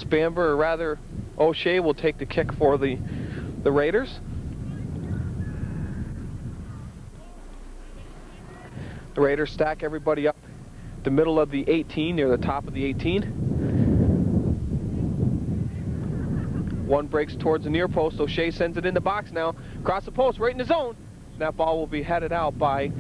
Spamber, or rather O'Shea, will take the kick for the Raiders. The Raiders stack everybody up the middle of the 18, near the top of the 18. One breaks towards the near post. O'Shea sends it in the box now. Across the post, right in the zone. That ball will be headed out by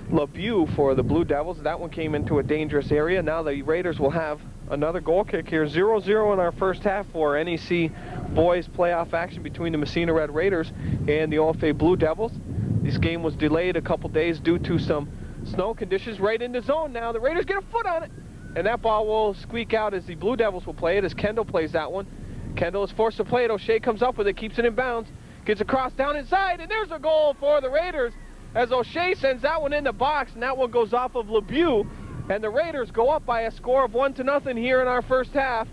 LeBeau for the Blue Devils. That one came into a dangerous area. Now the Raiders will have another goal kick here. 0-0 in our first half for NEC boys playoff action between the Massena Red Raiders and the OFA Blue Devils. This game was delayed a couple days due to some snow conditions. Right in the zone now. The Raiders get a foot on it, and that ball will squeak out as the Blue Devils will play it, as Kendall plays that one. Kendall is forced to play it. O'Shea comes up with it, keeps it in bounds, gets across down inside, and there's a goal for the Raiders as O'Shea sends that one in the box, and that one goes off of LeBeau, and the Raiders go up by a score of 1-0 here in our first half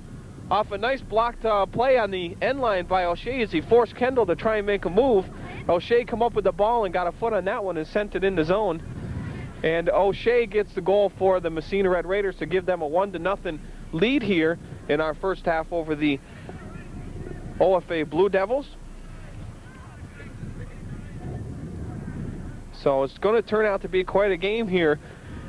off a nice blocked play on the end line by O'Shea as he forced Kendall to try and make a move. O'Shea come up with the ball and got a foot on that one and sent it in the zone. And O'Shea gets the goal for the Massena Red Raiders to give them a 1-0 lead here in our first half over the OFA Blue Devils. So it's going to turn out to be quite a game here,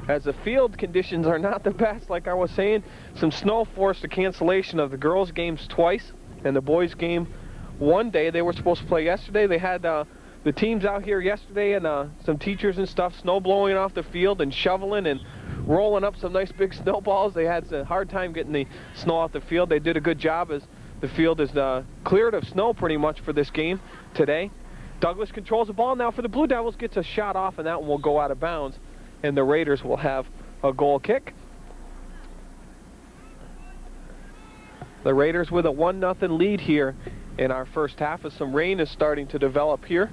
as the field conditions are not the best. Like I was saying, some snow forced the cancellation of the girls' games twice and the boys' game one day. They were supposed to play yesterday. They had the teams out here yesterday, and some teachers and stuff, snow blowing off the field and shoveling and rolling up some nice big snowballs. They had a hard time getting the snow off the field. They did a good job as the field is cleared of snow pretty much for this game today. Douglas controls the ball now for the Blue Devils, gets a shot off, and that one will go out of bounds, and the Raiders will have a goal kick. The Raiders with a 1-0 lead here in our first half, as some rain is starting to develop here.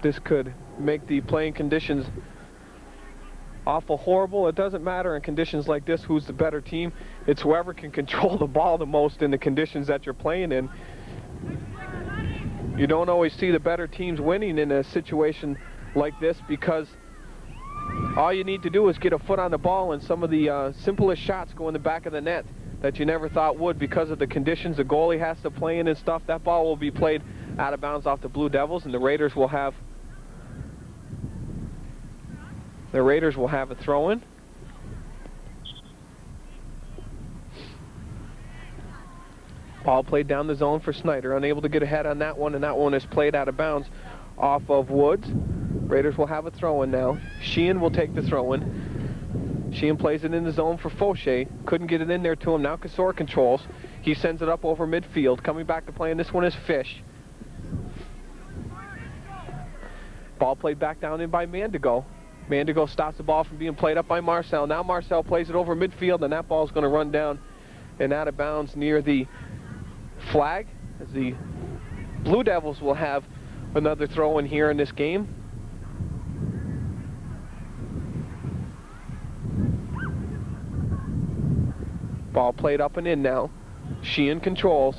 This could make the playing conditions awful horrible. It doesn't matter in conditions like this who's the better team. It's whoever can control the ball the most in the conditions that you're playing in. You don't always see the better teams winning in a situation like this, because all you need to do is get a foot on the ball, and some of the simplest shots go in the back of the net that you never thought would because of the conditions the goalie has to play in and stuff. That ball will be played out of bounds off the Blue Devils, and the Raiders will have a throw-in. Ball played down the zone for Snyder, unable to get ahead on that one, and that one is played out of bounds off of Woods. Raiders will have a throw-in now. Sheehan will take the throw-in. Sheehan plays it in the zone for Fauché. Couldn't get it in there to him. Now Kasor controls. He sends it up over midfield. Coming back to play, and this one is Fish. Ball played back down in by Mandigo. Mandigo stops the ball from being played up by Marcel. Now Marcel plays it over midfield, and that ball is going to run down and out of bounds near the flag, as the Blue Devils will have another throw-in here in this game. Ball played up and in now. Sheehan controls.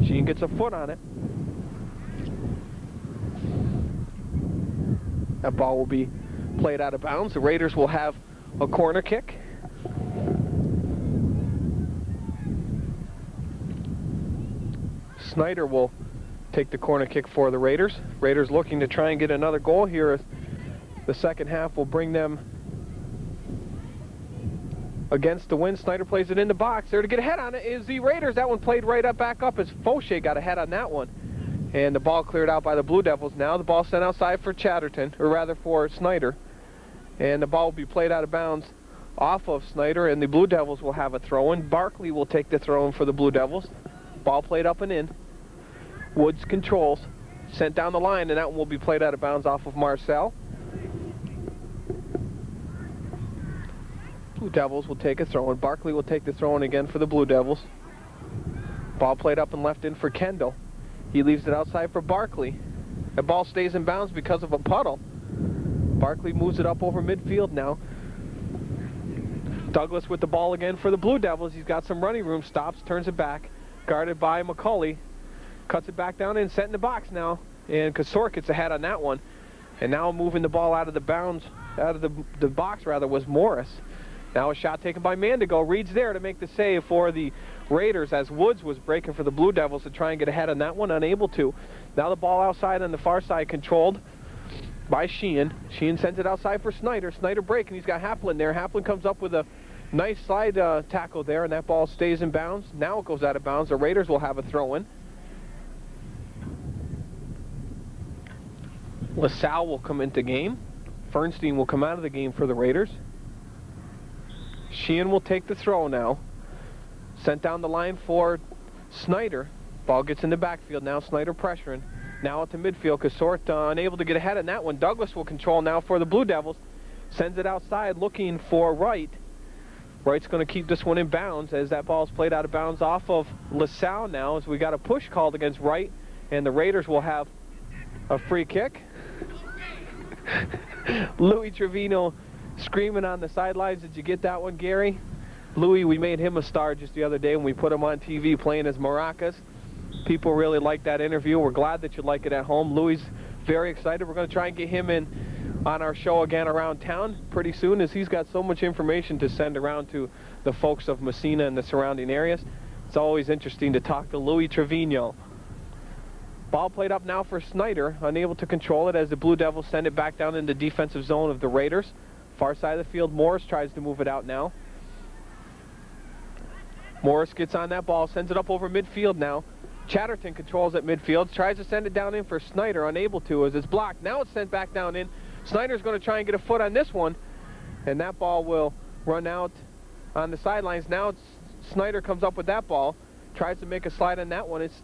Sheehan gets a foot on it. That ball will be played out of bounds. The Raiders will have a corner kick. Snyder will take the corner kick for the Raiders. Raiders looking to try and get another goal here. The second half will bring them against the win. Snyder plays it in the box. There to get a head on it is the Raiders. That one played right up back up as Fauché got a head on that one. And the ball cleared out by the Blue Devils. Now the ball sent outside for Chatterton, or rather for Snyder. And the ball will be played out of bounds off of Snyder, and the Blue Devils will have a throw-in. Barkley will take the throw-in for the Blue Devils. Ball played up and in. Woods controls. Sent down the line, and that one will be played out of bounds off of Marcel. Blue Devils will take a throw-in. Barkley will take the throw-in again for the Blue Devils. Ball played up and left in for Kendall. He leaves it outside for Barkley. The ball stays in bounds because of a puddle. Barkley moves it up over midfield now. Douglas with the ball again for the Blue Devils. He's got some running room, stops, turns it back. Guarded by McCauley. Cuts it back down and set in the box now. And Kasor gets ahead on that one. And now moving the ball out of the bounds, out of the box rather, was Morris. Now a shot taken by Mandigo. Reed's there to make the save for the Raiders as Woods was breaking for the Blue Devils to try and get ahead on that one, unable to. Now the ball outside on the far side, controlled by Sheehan. Sheehan sends it outside for Snyder. Snyder breaking. He's got Haplin there. Haplin comes up with a nice slide tackle there, and that ball stays in bounds. Now it goes out of bounds. The Raiders will have a throw-in. LaSalle will come into game. Fernstein will come out of the game for the Raiders. Sheehan will take the throw now. Sent down the line for Snyder. Ball gets in the backfield now. Snyder pressuring. Now out to midfield. Casort unable to get ahead on that one. Douglas will control now for the Blue Devils. Sends it outside looking for Wright. Wright's going to keep this one in bounds as that ball is played out of bounds off of LaSalle now, as we got a push called against Wright, and the Raiders will have a free kick. Louis Trevino screaming on the sidelines. Did you get that one, Gary? Louis, we made him a star just the other day when we put him on TV playing as maracas. People really liked that interview. We're glad that you like it at home. Louis very excited. We're going to try and get him in on our show again around town pretty soon, as he's got so much information to send around to the folks of Massena and the surrounding areas. It's always interesting to talk to Louis Trevino. Ball played up now for Snyder, unable to control it as the Blue Devils send it back down in the defensive zone of the Raiders. Far side of the field, Morris tries to move it out now. Morris gets on that ball, sends it up over midfield now. Chatterton controls at midfield, tries to send it down in for Snyder, unable to as it's blocked. Now it's sent back down in. Snyder's going to try and get a foot on this one, and that ball will run out on the sidelines. Now Snyder comes up with that ball, tries to make a slide on that one. It's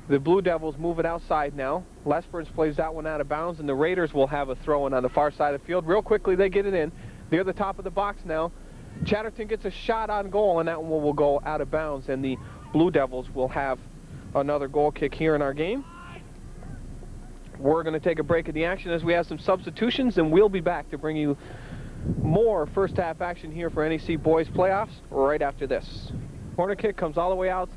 the Blue Devils move it outside now. Lesperance plays that one out of bounds, and the Raiders will have a throw-in on the far side of the field. Real quickly, they get it in. They're the top of the box now. Chatterton gets a shot on goal, and that one will go out of bounds, and the Blue Devils will have another goal kick here in our game. We're going to take a break of the action as we have some substitutions, and we'll be back to bring you more first half action here for NEC Boys Playoffs right after this. Corner kick comes all the way out.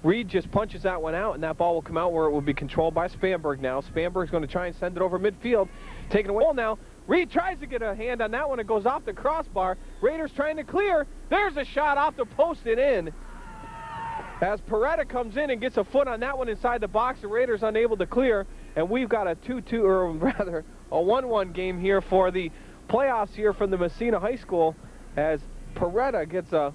Reed just punches that one out, and that ball will come out where it will be controlled by Spanberg now. Spanberg's going to try and send it over midfield. Taking away now. Reed tries to get a hand on that one. It goes off the crossbar. Raiders trying to clear. There's a shot off the post and in. As Peretta comes in and gets a foot on that one inside the box, the Raiders unable to clear, and we've got a 2-2, or rather a 1-1 game here for the playoffs here from the Massena High School, as Peretta gets a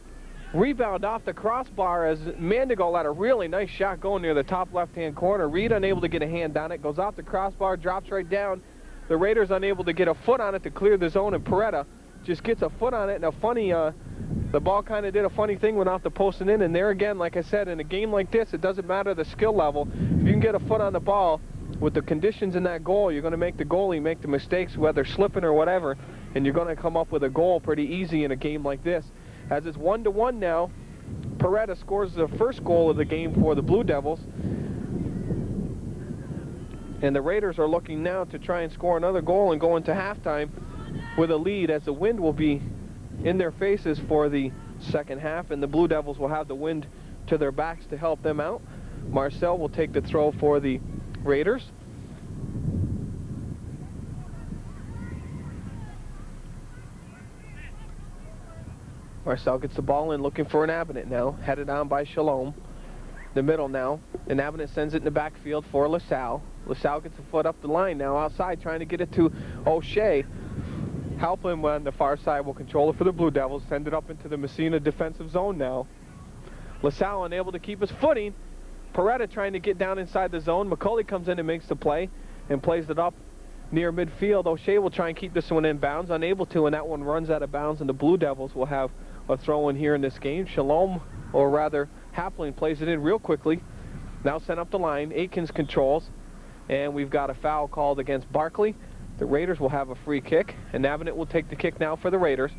rebound off the crossbar as Mandigo had a really nice shot going near the top left-hand corner. Reed unable to get a hand on it, goes off the crossbar, drops right down. The Raiders unable to get a foot on it to clear the zone, and Peretta just gets a foot on it, and a funny, the ball kind of did a funny thing, went off the post and in, and there again, like I said, in a game like this, it doesn't matter the skill level. If you can get a foot on the ball with the conditions in that goal, you're going to make the goalie make the mistakes, whether slipping or whatever, and you're going to come up with a goal pretty easy in a game like this. As it's 1-1 now, Peretta scores the first goal of the game for the Blue Devils, and the Raiders are looking now to try and score another goal and go into halftime with a lead, as the wind will be in their faces for the second half, and the Blue Devils will have the wind to their backs to help them out. Marcel will take the throw for the Raiders. Marcel gets the ball in, looking for an Abinet now, headed on by Shalom. The middle now, and Abinet sends it in the backfield for LaSalle. LaSalle gets a foot up the line now outside, trying to get it to O'Shea. Halpin on the far side will control it for the Blue Devils, send it up into the Massena defensive zone now. LaSalle unable to keep his footing. Peretta trying to get down inside the zone. McCauley comes in and makes the play and plays it up near midfield. O'Shea will try and keep this one in bounds, unable to, and that one runs out of bounds, and the Blue Devils will have a throw in here in this game. Shalom, or rather Haplin, plays it in real quickly. Now sent up the line. Aikens controls, and we've got a foul called against Barkley. The Raiders will have a free kick, and Avenant will take the kick now for the Raiders.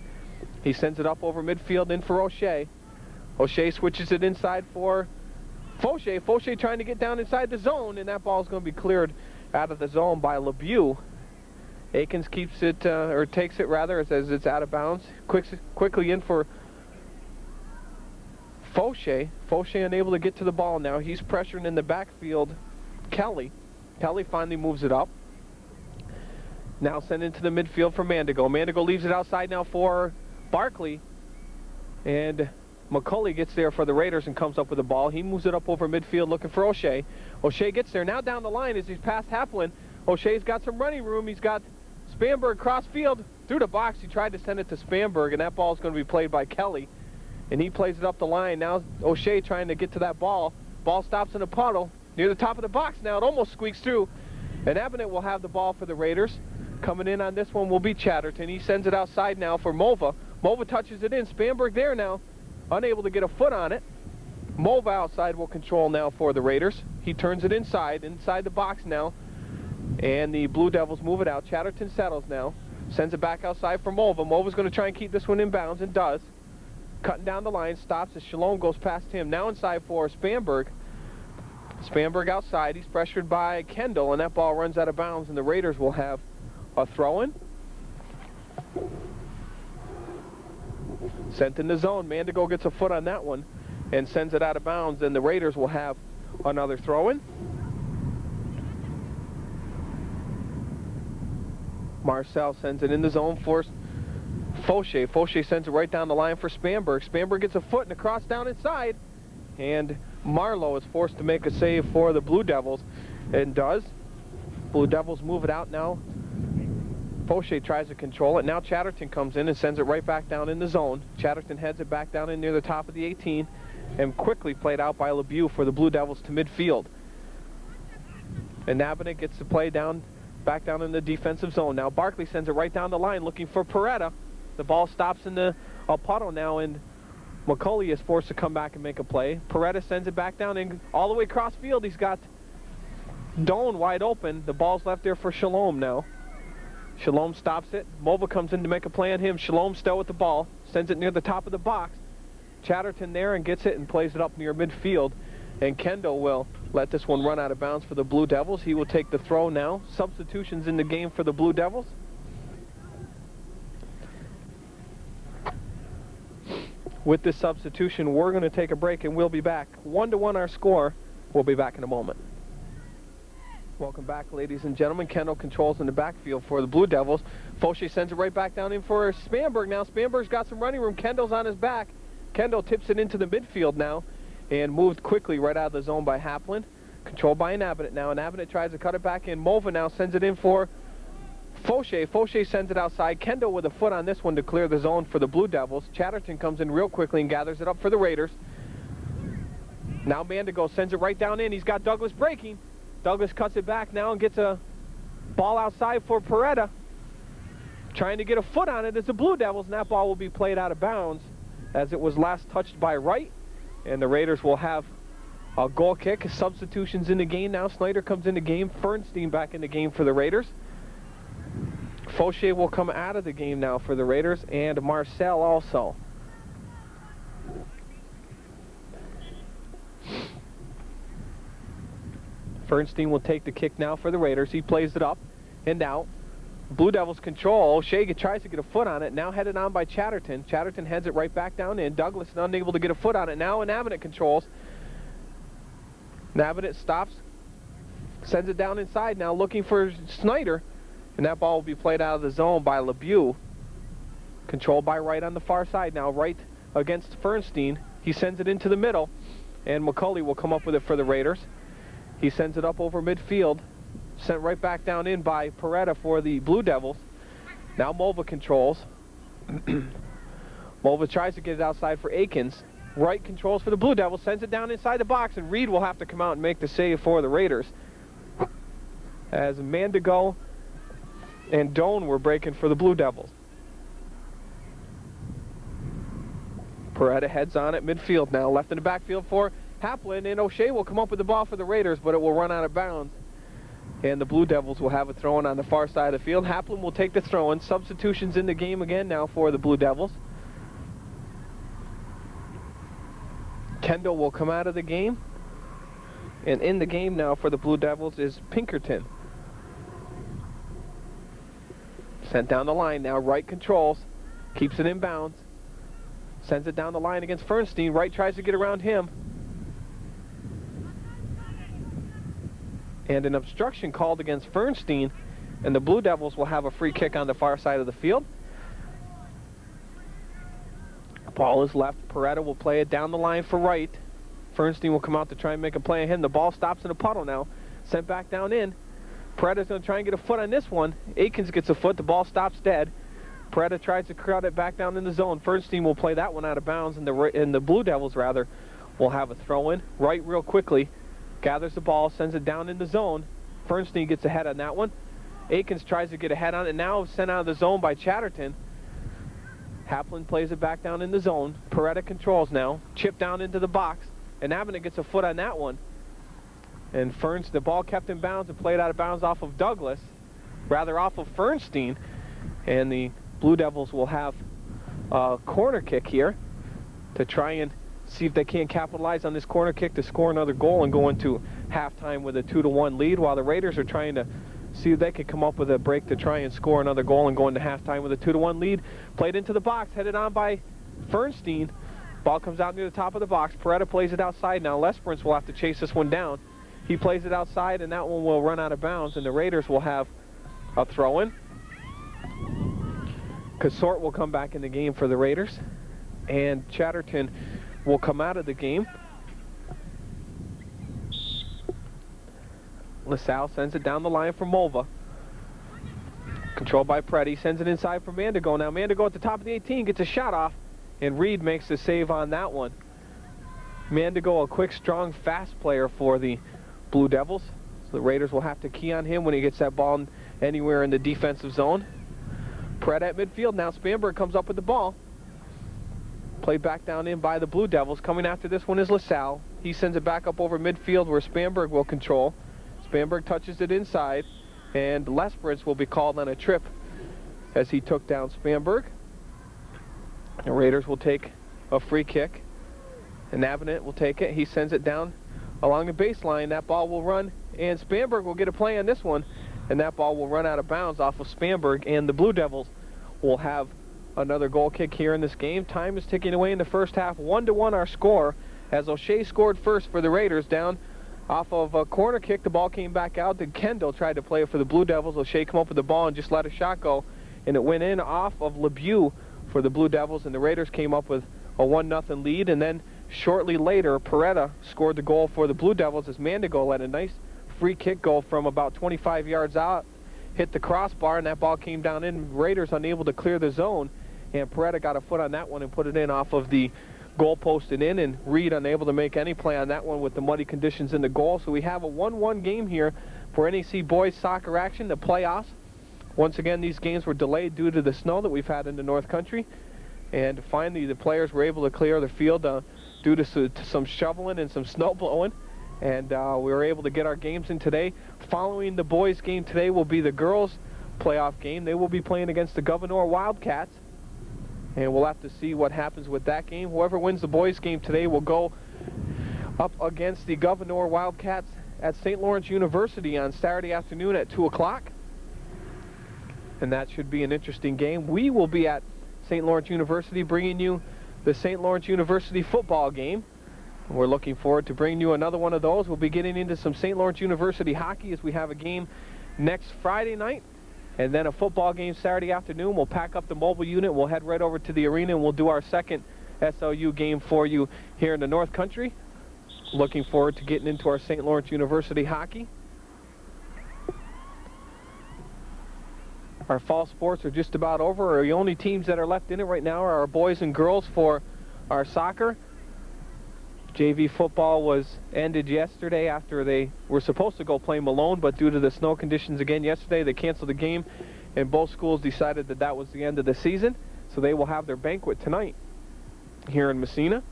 He sends it up over midfield in for O'Shea. O'Shea switches it inside for Fauché. Fauché trying to get down inside the zone, and that ball is going to be cleared out of the zone by LeBeau. Aikens keeps it, or takes it rather, as it's out of bounds. Quickly in for Fauché. Fauché unable to get to the ball now. He's pressuring in the backfield Kelly. Kelly finally moves it up. Now sent into the midfield for Mandigo. Mandigo leaves it outside now for Barkley, and McCulley gets there for the Raiders and comes up with the ball. He moves it up over midfield looking for O'Shea. O'Shea gets there. Now down the line as he's past Haplin. O'Shea's got some running room. He's got Spanberg cross field through the box. He tried to send it to Spanberg, and that ball is going to be played by Kelly. And he plays it up the line. Now O'Shea trying to get to that ball. Ball stops in a puddle near the top of the box now. It almost squeaks through. And Abbott will have the ball for the Raiders. Coming in on this one will be Chatterton. He sends it outside now for Mova. Mova touches it in. Spanberg there now, unable to get a foot on it. Mova outside will control now for the Raiders. He turns it inside the box now. And the Blue Devils move it out. Chatterton settles now. Sends it back outside for Mova. Mova's going to try and keep this one in bounds, and does. Cutting down the line, stops as Shalom goes past him. Now inside for Spanberg. Spanberg outside. He's pressured by Kendall, and that ball runs out of bounds, and the Raiders will have a throw-in. Sent in the zone. Mandigo gets a foot on that one and sends it out of bounds, and the Raiders will have another throw-in. Marcel sends it in the zone for Fauché. Fauché sends it right down the line for Spanberg. Spanberg gets a foot and a cross down inside, and Marlowe is forced to make a save for the Blue Devils, and does. Blue Devils move it out now. Fauché tries to control it. Now Chatterton comes in and sends it right back down in the zone. Chatterton heads it back down in near the top of the 18, and quickly played out by LeBeau for the Blue Devils to midfield. And Nabanet gets to play down, back down in the defensive zone. Now Barkley sends it right down the line looking for Peretta. The ball stops in the puddle now, and McCulley is forced to come back and make a play. Peretta sends it back down and all the way across field. He's got Doan wide open. The ball's left there for Shalom now. Shalom stops it. Mova comes in to make a play on him. Shalom still with the ball. Sends it near the top of the box. Chatterton there and gets it and plays it up near midfield. And Kendall will let this one run out of bounds for the Blue Devils. He will take the throw now. Substitutions in the game for the Blue Devils. With this substitution, we're going to take a break and we'll be back. 1-1 our score. We'll be back in a moment. Welcome back, ladies and gentlemen. Kendall controls in the backfield for the Blue Devils. Fauché sends it right back down in for Spanberg now. Spanberg's got some running room. Kendall's on his back. Kendall tips it into the midfield now and moved quickly right out of the zone by Haplin. Controlled by Nabanet now. Nabanet tries to cut it back in. Mova now sends it in for Fauché. Fauché sends it outside. Kendall with a foot on this one to clear the zone for the Blue Devils. Chatterton comes in real quickly and gathers it up for the Raiders. Now Mandigo sends it right down in. He's got Douglas breaking. Douglas cuts it back now and gets a ball outside for Peretta. Trying to get a foot on it as the Blue Devils, and that ball will be played out of bounds as it was last touched by Wright. And the Raiders will have a goal kick. Substitutions in the game now. Snyder comes in the game. Fernstein back in the game for the Raiders. Fauché will come out of the game now for the Raiders, and Marcel also. Fernstein will take the kick now for the Raiders. He plays it up and out. Blue Devils control. O'Shea tries to get a foot on it. Now headed on by Chatterton. Chatterton heads it right back down in. Douglas is unable to get a foot on it now, and Nabanet controls. Nabanet stops. Sends it down inside now looking for Snyder. And that ball will be played out of the zone by LeBeau. Controlled by Wright on the far side now. Wright against Fernstein. He sends it into the middle. And McCulley will come up with it for the Raiders. He sends it up over midfield. Sent right back down in by Peretta for the Blue Devils. Now Mova controls. Mova tries to get it outside for Akins. Wright controls for the Blue Devils. Sends it down inside the box. And Reed will have to come out and make the save for the Raiders. As Mandigo and Doan were breaking for the Blue Devils. Peretta heads on at midfield now. Left in the backfield for Haplin, and O'Shea will come up with the ball for the Raiders, but it will run out of bounds. And the Blue Devils will have a throw-in on the far side of the field. Haplin will take the throw-in. Substitutions in the game again now for the Blue Devils. Kendall will come out of the game. And in the game now for the Blue Devils is Pinkerton. Sent down the line now. Wright controls. Keeps it in bounds. Sends it down the line against Fernstein. Wright tries to get around him. And an obstruction called against Fernstein. And the Blue Devils will have a free kick on the far side of the field. Ball is left. Peretta will play it down the line for right. Fernstein will come out to try and make a play on him. The ball stops in a puddle now. Sent back down in. Peretta's going to try and get a foot on this one. Akins gets a foot. The ball stops dead. Peretta tries to crowd it back down in the zone. Fernstein will play that one out of bounds, and the Blue Devils, rather, will have a throw-in. Right real quickly. Gathers the ball, sends it down in the zone. Fernstein gets ahead on that one. Akins tries to get ahead on it. Now sent out of the zone by Chatterton. Haplin plays it back down in the zone. Peretta controls now. Chip down into the box. And Avenant gets a foot on that one. And the ball kept in bounds and played out of bounds off of Douglas. Rather off of Fernstein. And the Blue Devils will have a corner kick here to try and see if they can capitalize on this corner kick to score another goal and go into halftime with a 2-1 lead, while the Raiders are trying to see if they can come up with a break to try and score another goal and go into halftime with a 2-1 lead. Played into the box, headed on by Fernstein. Ball comes out near the top of the box. Peretta plays it outside now. Lesperance will have to chase this one down. He plays it outside, and that one will run out of bounds, and the Raiders will have a throw-in. Consort will come back in the game for the Raiders, and Chatterton will come out of the game. LaSalle sends it down the line for Mulva. Controlled by Preddy. Sends it inside for Mandigo. Now Mandigo at the top of the 18 gets a shot off, and Reed makes the save on that one. Mandigo, a quick, strong, fast player for the Blue Devils. So the Raiders will have to key on him when he gets that ball anywhere in the defensive zone. Peretta at midfield now. Spanberg comes up with the ball. Played back down in by the Blue Devils. Coming after this one is LaSalle. He sends it back up over midfield where Spanberg will control. Spanberg touches it inside, and Lesperance will be called on a trip as he took down Spanberg. The Raiders will take a free kick, and Avenant will take it. He sends it down along the baseline. That ball will run, and Spanberg will get a play on this one, and that ball will run out of bounds off of Spanberg, and the Blue Devils will have another goal kick here in this game. Time is ticking away in the first half. 1-1 our score, as O'Shea scored first for the Raiders down off of a corner kick. The ball came back out. Then Kendall tried to play it for the Blue Devils. O'Shea come up with the ball and just let a shot go, and it went in off of LeBeau for the Blue Devils, and the Raiders came up with a 1-0 lead. And then shortly later, Peretta scored the goal for the Blue Devils as Mandigo let a nice free kick goal from about 25 yards out, hit the crossbar, and that ball came down in. Raiders unable to clear the zone, and Peretta got a foot on that one and put it in off of the goal posted in, and Reed unable to make any play on that one with the muddy conditions in the goal. So we have a 1-1 game here for NEC boys soccer action, the playoffs. Once again, these games were delayed due to the snow that we've had in the North Country, and finally the players were able to clear the field due to some shoveling and some snow blowing, and we were able to get our games in today. Following the boys game today will be the girls playoff game. They will be playing against the Gouverneur Wildcats, and we'll have to see what happens with that game. Whoever wins the boys game today will go up against the Gouverneur Wildcats at St. Lawrence University on Saturday afternoon at 2 o'clock. And that should be an interesting game. We will be at St. Lawrence University bringing you the St. Lawrence University football game. We're looking forward to bringing you another one of those. We'll be getting into some St. Lawrence University hockey as we have a game next Friday night, and then a football game Saturday afternoon. We'll pack up the mobile unit. We'll head right over to the arena, and we'll do our second SLU game for you here in the North Country. Looking forward to getting into our St. Lawrence University hockey. Our fall sports are just about over. The only teams that are left in it right now are our boys and girls for our soccer. JV football was ended yesterday after they were supposed to go play Malone, but due to the snow conditions again yesterday, they canceled the game, and both schools decided that that was the end of the season, so they will have their banquet tonight here in Massena.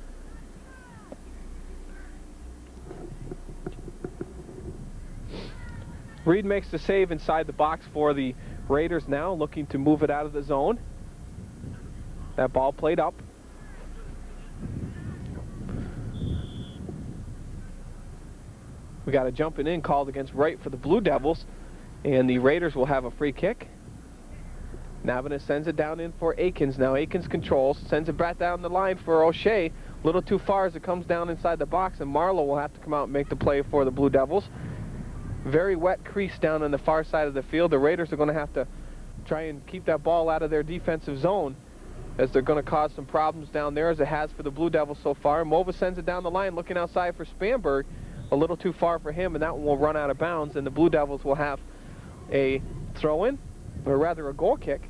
Reed makes the save inside the box for the Raiders now, looking to move it out of the zone. That ball played up. We got a jumping in called against Wright for the Blue Devils, and the Raiders will have a free kick. Navina sends it down in for Akins. Now Akins controls, sends it back down the line for O'Shea. A little too far as it comes down inside the box, and Marlowe will have to come out and make the play for the Blue Devils. Very wet crease down on the far side of the field. The Raiders are going to have to try and keep that ball out of their defensive zone as they're going to cause some problems down there, as it has for the Blue Devils so far. Mova sends it down the line, looking outside for Spanberg. A little too far for him, and that one will run out of bounds, and the Blue Devils will have a throw-in, or rather a goal kick.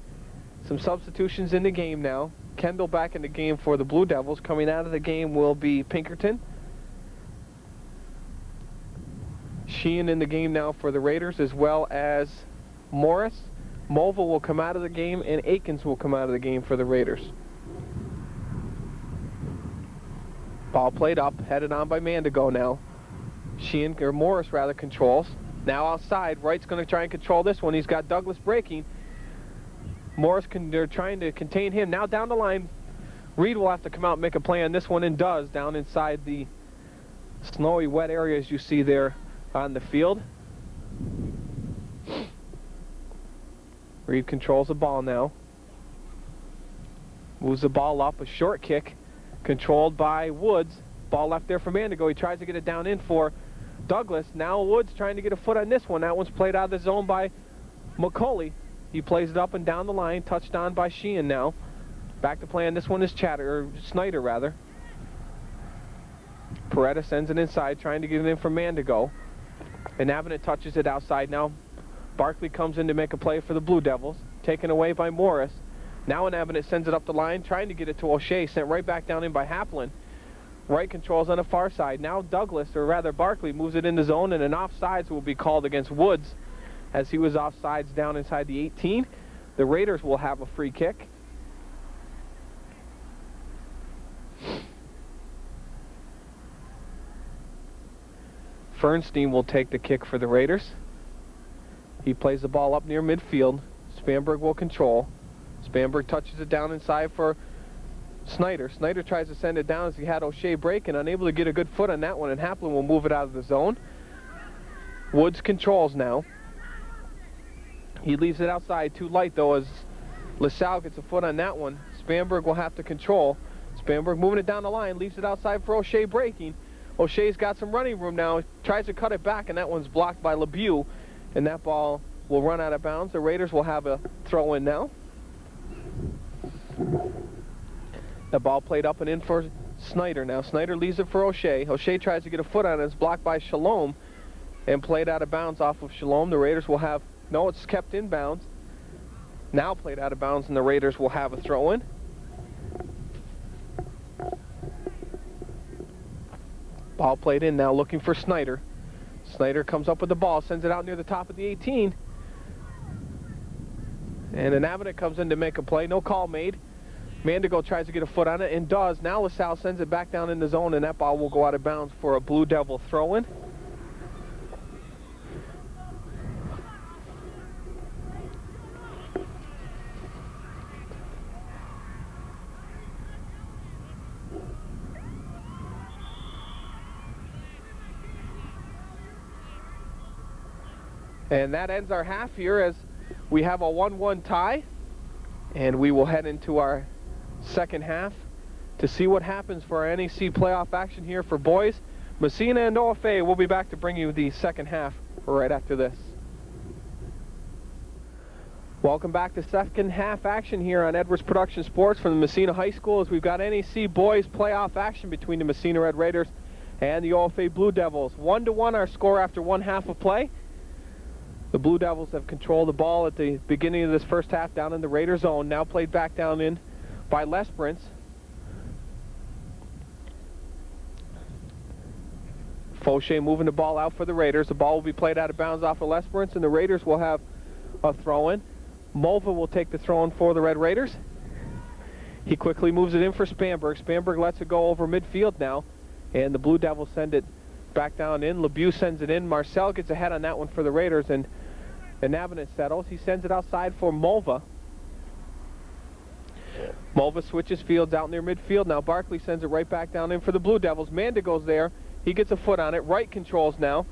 Some substitutions in the game now. Kendall back in the game for the Blue Devils. Coming out of the game will be Pinkerton. Sheehan in the game now for the Raiders, as well as Morris. Mova will come out of the game, and Akins will come out of the game for the Raiders. Ball played up, headed on by Mandigo now. Sheehan, or Morris rather, controls. Now outside, Wright's going to try and control this one. He's got Douglas breaking. Morris, they're trying to contain him. Now down the line, Reed will have to come out and make a play on this one, and does, down inside the snowy, wet areas you see there on the field. Reed controls the ball now. Moves the ball up, a short kick, controlled by Woods. Ball left there for Mandigo. He tries to get it down in for Douglas. Now Woods trying to get a foot on this one. That one's played out of the zone by McCauley. He plays it up and down the line, touched on by Sheehan now. Back to play on this one is Snyder rather. Peretta sends it inside, trying to get it in for Mandigo. And Avenant touches it outside now. Barkley comes in to make a play for the Blue Devils, taken away by Morris. Now Avenant sends it up the line, trying to get it to O'Shea, sent right back down in by Haplin. Wright controls on the far side. Now Douglas, or rather Barkley, moves it in the zone, and an offsides will be called against Woods, as he was offsides down inside the 18. The Raiders will have a free kick. Fernstein will take the kick for the Raiders. He plays the ball up near midfield. Spanberg will control. Spanberg touches it down inside for Snyder. Snyder tries to send it down as he had O'Shea breaking, unable to get a good foot on that one, and Haplin will move it out of the zone. Woods controls now. He leaves it outside, too light though, as LaSalle gets a foot on that one. Spanberg will have to control. Spanberg moving it down the line, leaves it outside for O'Shea breaking. O'Shea's got some running room now, tries to cut it back, and that one's blocked by LeBeau, and that ball will run out of bounds. The Raiders will have a throw-in now. The ball played up and in for Snyder now. Snyder leaves it for O'Shea. O'Shea tries to get a foot on it. It's blocked by Shalom and played out of bounds off of Shalom. The Raiders will have, no, it's kept in bounds. Now played out of bounds, and the Raiders will have a throw-in. Ball played in now, looking for Snyder. Snyder comes up with the ball, sends it out near the top of the 18. And an Avenant comes in to make a play. No call made. Mandigo tries to get a foot on it and does. Now LaSalle sends it back down in the zone, and that ball will go out of bounds for a Blue Devil throw-in. And that ends our half here, as we have a 1-1 tie, and we will head into our second half to see what happens for our NEC playoff action here for boys. Massena and OFA will be back to bring you the second half right after this. Welcome back to second half action here on Edwards Production Sports from the Massena High School, as we've got NEC boys playoff action between the Massena Red Raiders and the OFA Blue Devils. 1-1 our score after one half of play. The Blue Devils have controlled the ball at the beginning of this first half down in the Raider zone. Now played back down in by Lesperance. Fauché moving the ball out for the Raiders. The ball will be played out of bounds off of Lesperance, and the Raiders will have a throw-in. Mulva will take the throw-in for the Red Raiders. He quickly moves it in for Spanberg. Spanberg lets it go over midfield now, and the Blue Devils send it back down in. LeBeau sends it in. Marcel gets ahead on that one for the Raiders, and Avenant settles. He sends it outside for Mulva. Mulva switches fields out near midfield. Now Barkley sends it right back down in for the Blue Devils. Mandigo's there. He gets a foot on it. Wright controls now.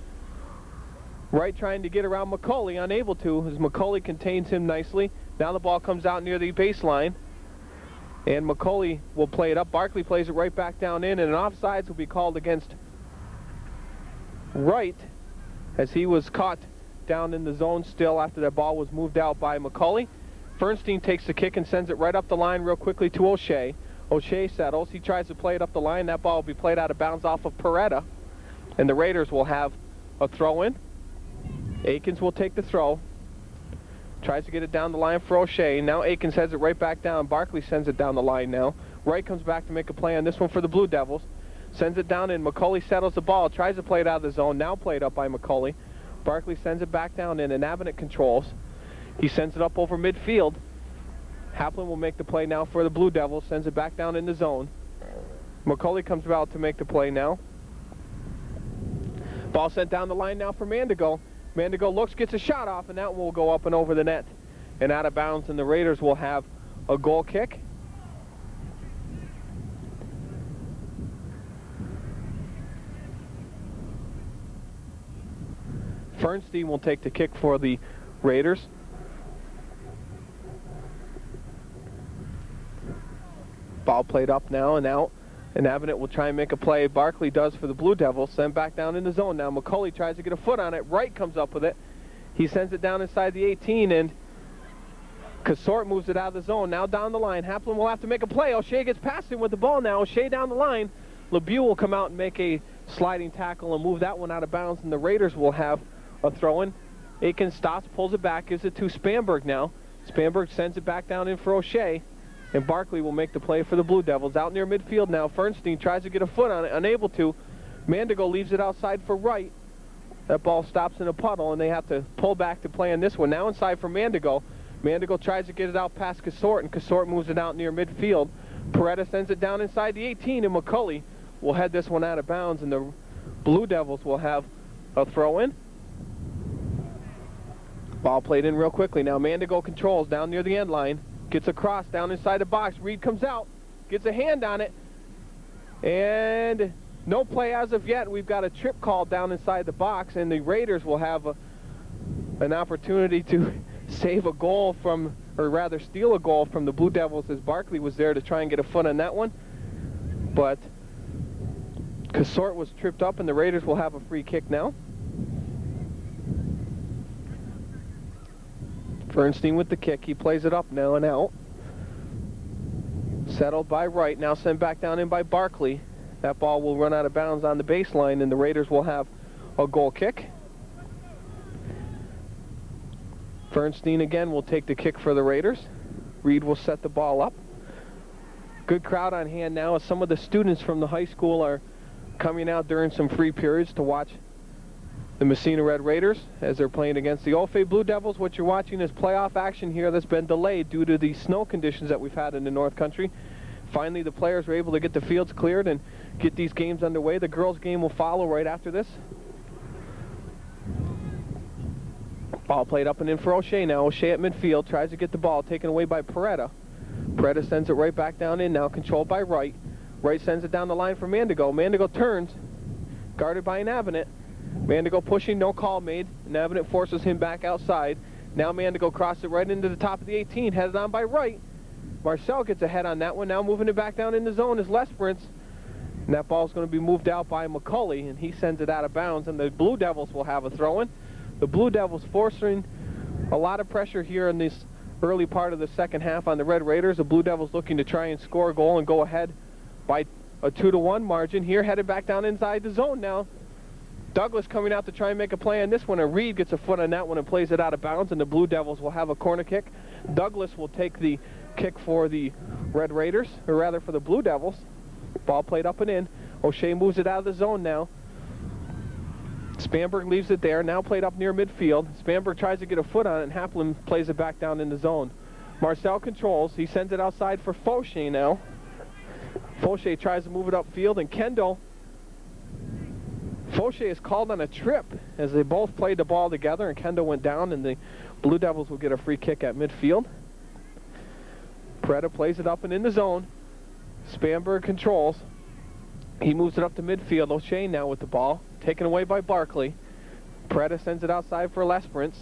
Wright trying to get around McCauley, unable to, as McCauley contains him nicely. Now the ball comes out near the baseline, and McCauley will play it up. Barkley plays it right back down in, and an offsides will be called against Wright, as he was caught down in the zone still after that ball was moved out by McCauley. Fernstein takes the kick and sends it right up the line real quickly to O'Shea. O'Shea settles. He tries to play it up the line. That ball will be played out of bounds off of Peretta. And the Raiders will have a throw in. Akins will take the throw. Tries to get it down the line for O'Shea. Now Akins heads it right back down. Barkley sends it down the line now. Wright comes back to make a play on this one for the Blue Devils. Sends it down and McCulley settles the ball. Tries to play it out of the zone. Now played up by McCulley. Barkley sends it back down in and Avenant controls. He sends it up over midfield. Haplin will make the play now for the Blue Devils. Sends it back down in the zone. McCulley comes out to make the play now. Ball sent down the line now for Mandigo. Mandigo looks, gets a shot off, and that one will go up and over the net and out of bounds, and the Raiders will have a goal kick. Fernstein will take the kick for the Raiders. Ball played up now and out. And Avenant will try and make a play. Barkley does for the Blue Devils. Send back down in the zone. Now McCulley tries to get a foot on it. Wright comes up with it. He sends it down inside the 18, and Casort moves it out of the zone. Now down the line. Haplin will have to make a play. O'Shea gets past him with the ball now. O'Shea down the line. LeBeau will come out and make a sliding tackle and move that one out of bounds, and the Raiders will have a throw-in. Akins stops, pulls it back, gives it to Spanberg now. Spanberg sends it back down in for O'Shea. And Barkley will make the play for the Blue Devils. Out near midfield now. Fernstein tries to get a foot on it, unable to. Mandigo leaves it outside for Wright. That ball stops in a puddle, and they have to pull back to play on this one. Now inside for Mandigo. Mandigo tries to get it out past Casort, and Casort moves it out near midfield. Peretta sends it down inside the 18, and McCulley will head this one out of bounds, and the Blue Devils will have a throw-in. Ball played in real quickly. Now Mandigo controls down near the end line. Gets across down inside the box. Reed comes out, gets a hand on it, and no play as of yet. We've got a trip call down inside the box, and the Raiders will have an opportunity to save a goal from, or rather steal a goal from the Blue Devils, as Barkley was there to try and get a foot on that one. But Casort was tripped up, and the Raiders will have a free kick now. Fernstein with the kick. He plays it up now and out. Settled by Wright. Now sent back down in by Barkley. That ball will run out of bounds on the baseline, and the Raiders will have a goal kick. Fernstein again will take the kick for the Raiders. Reed will set the ball up. Good crowd on hand now, as some of the students from the high school are coming out during some free periods to watch the Massena Red Raiders as they're playing against the OFA Blue Devils. What you're watching is playoff action here that's been delayed due to the snow conditions that we've had in the North Country. Finally, the players were able to get the fields cleared and get these games underway. The girls' game will follow right after this. Ball played up and in for O'Shea now. O'Shea at midfield tries to get the ball taken away by Peretta. Peretta sends it right back down in now, controlled by Wright. Wright sends it down the line for Mandigo. Mandigo turns, guarded by an Avenant. Mandigo pushing, no call made. Avenant forces him back outside. Now Mandigo crosses it right into the top of the 18, headed on by Wright. Marcel gets ahead on that one. Now moving it back down in the zone is Lesperance. And that ball's going to be moved out by McCulley, and he sends it out of bounds, and the Blue Devils will have a throw-in. The Blue Devils forcing a lot of pressure here in this early part of the second half on the Red Raiders. The Blue Devils looking to try and score a goal and go ahead by a 2-1 margin here, headed back down inside the zone now. Douglas coming out to try and make a play on this one, and Reed gets a foot on that one and plays it out of bounds, and the Blue Devils will have a corner kick. Douglas will take the kick for the Red Raiders, or rather for the Blue Devils. Ball played up and in. O'Shea moves it out of the zone now. Spanberg leaves it there, now played up near midfield. Spanberg tries to get a foot on it, and Haplin plays it back down in the zone. Marcel controls. He sends it outside for Fauché now. Fauché tries to move it upfield, and Kendall. Fauché is called on a trip as they both played the ball together, and Kendall went down, and the Blue Devils will get a free kick at midfield. Peretta plays it up and in the zone. Spanberg controls. He moves it up to midfield. O'Shea now with the ball, taken away by Barkley. Peretta sends it outside for Lesperance.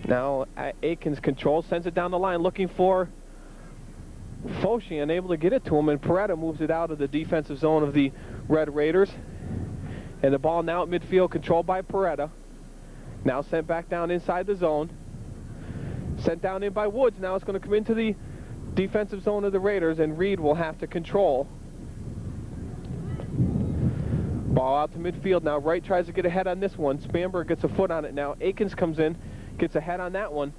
Now Akins controls, sends it down the line, looking for Fauché, unable to get it to him, and Peretta moves it out of the defensive zone of the Red Raiders. And the ball now at midfield, controlled by Peretta. Now sent back down inside the zone. Sent down in by Woods. Now it's going to come into the defensive zone of the Raiders, and Reed will have to control. Ball out to midfield now. Wright tries to get ahead on this one. Spanberg gets a foot on it now. Akins comes in, gets ahead on that one.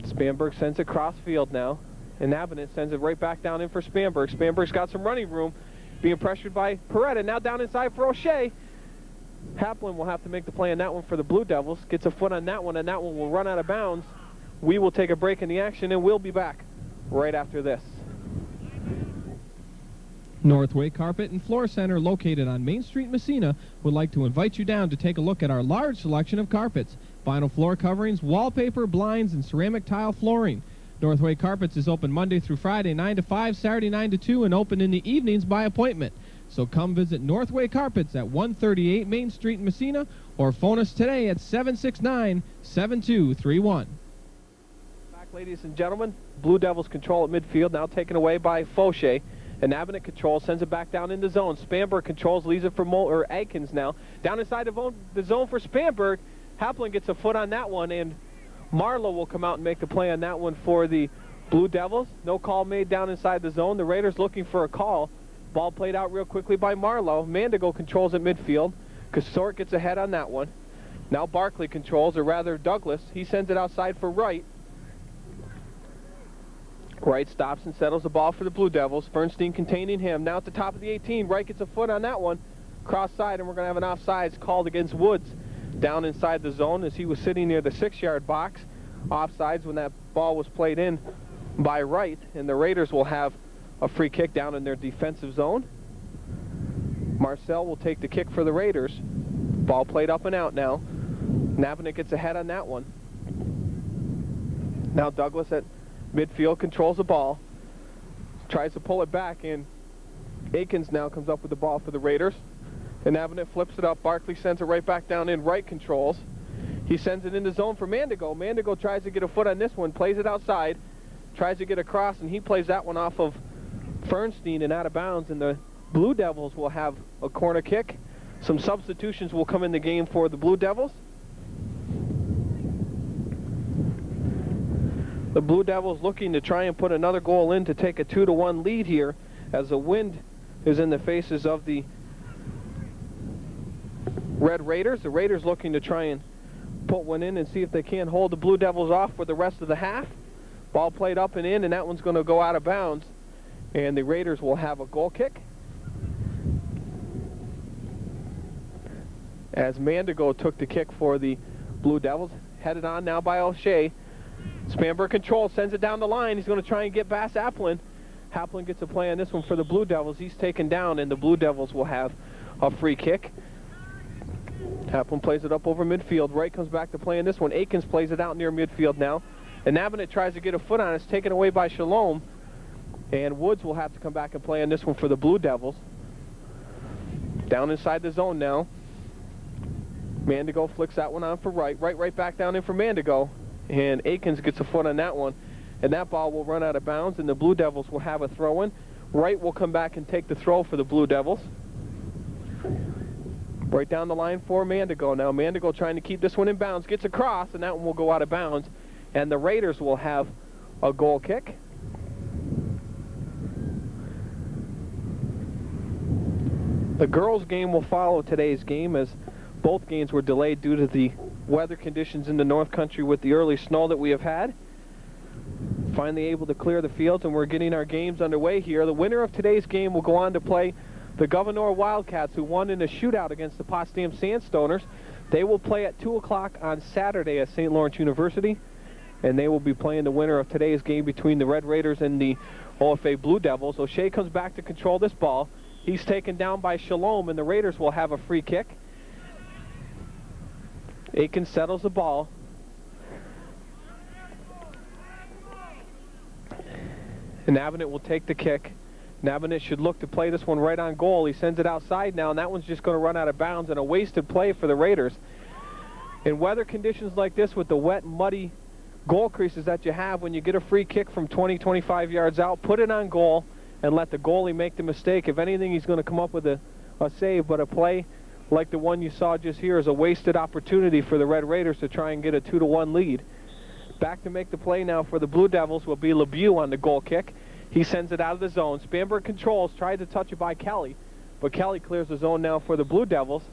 Spanberg sends it cross field now, and Avenant sends it right back down in for Spanberg. Spanberg's got some running room, being pressured by Peretta. Now down inside for O'Shea. Haplin will have to make the play on that one for the Blue Devils. Gets a foot on that one, and that one will run out of bounds. We will take a break in the action, and we'll be back right after this. Northway Carpet and Floor Center, located on Main Street, Massena, would like to invite you down to take a look at our large selection of carpets, vinyl floor coverings, wallpaper, blinds, and ceramic tile flooring. Northway Carpets is open Monday through Friday 9 to 5, Saturday 9 to 2, and open in the evenings by appointment. So come visit Northway Carpets at 138 Main Street in Massena, or phone us today at 769-7231. Back, ladies and gentlemen. Blue Devils control at midfield, now taken away by Fauché. And Avenant controls, sends it back down in the zone. Spanberg controls, leaves it for Aikens now. Down inside the zone for Spanberg. Haplin gets a foot on that one, and Marlowe will come out and make the play on that one for the Blue Devils. No call made down inside the zone. The Raiders looking for a call. Ball played out real quickly by Marlowe. Mandigo controls at midfield. Casort gets ahead on that one. Now Barkley controls, or rather Douglas. He sends it outside for Wright. Wright stops and settles the ball for the Blue Devils. Fernstein containing him. Now at the top of the 18. Wright gets a foot on that one. Cross side, and we're going to have an offsides called against Woods down inside the zone as he was sitting near the 6-yard box. Offsides when that ball was played in by Wright, and the Raiders will have a free kick down in their defensive zone. Marcel will take the kick for the Raiders. Ball played up and out now. Navenant gets ahead on that one. Now Douglas at midfield controls the ball, tries to pull it back, and Akins now comes up with the ball for the Raiders. And Avenant flips it up. Barkley sends it right back down in. Wright controls. He sends it in the zone for Mandigo. Mandigo tries to get a foot on this one, plays it outside, tries to get across, and he plays that one off of Fernstein and out of bounds, and the Blue Devils will have a corner kick. Some substitutions will come in the game for the Blue Devils. The Blue Devils looking to try and put another goal in to take a 2-1 lead here, as the wind is in the faces of the Red Raiders. The Raiders looking to try and put one in and see if they can hold the Blue Devils off for the rest of the half. Ball played up and in, and that one's going to go out of bounds, and the Raiders will have a goal kick. As Mandigo took the kick for the Blue Devils, headed on now by O'Shea. Spanberg controls, sends it down the line. He's going to try and get past Haplin. Haplin gets a play on this one for the Blue Devils. He's taken down, and the Blue Devils will have a free kick. Haplin plays it up over midfield. Wright comes back to play in this one. Akins plays it out near midfield now. And Avenant tries to get a foot on it. It's taken away by Shalom. And Woods will have to come back and play on this one for the Blue Devils. Down inside the zone now. Mandigo flicks that one on for Wright. Right back down in for Mandigo. And Akins gets a foot on that one. And that ball will run out of bounds, and the Blue Devils will have a throw-in. Wright will come back and take the throw for the Blue Devils. Right down the line for Mandigo. Now Mandigo trying to keep this one in bounds. Gets across, and that one will go out of bounds. And the Raiders will have a goal kick. The girls' game will follow today's game, as both games were delayed due to the weather conditions in the North Country with the early snow that we have had. Finally able to clear the fields, and we're getting our games underway here. The winner of today's game will go on to play the Governor Wildcats, who won in a shootout against the Potsdam Sandstoners. They will play at 2 o'clock on Saturday at St. Lawrence University, and they will be playing the winner of today's game between the Red Raiders and the OFA Blue Devils. O'Shea comes back to control this ball. He's taken down by Shalom, and the Raiders will have a free kick. Aikens settles the ball. And Avenant will take the kick. Avenant should look to play this one right on goal. He sends it outside now, and that one's just going to run out of bounds, and a wasted play for the Raiders. In weather conditions like this, with the wet, muddy goal creases that you have, when you get a free kick from 20, 25 yards out, put it on goal and let the goalie make the mistake. If anything, he's going to come up with a save, but a play like the one you saw just here is a wasted opportunity for the Red Raiders to try and get a 2-1 lead. Back to make the play now for the Blue Devils will be LeBeau on the goal kick. He sends it out of the zone. Spanberg controls, tried to touch it by Kelly, but Kelly clears the zone now for the Blue Devils.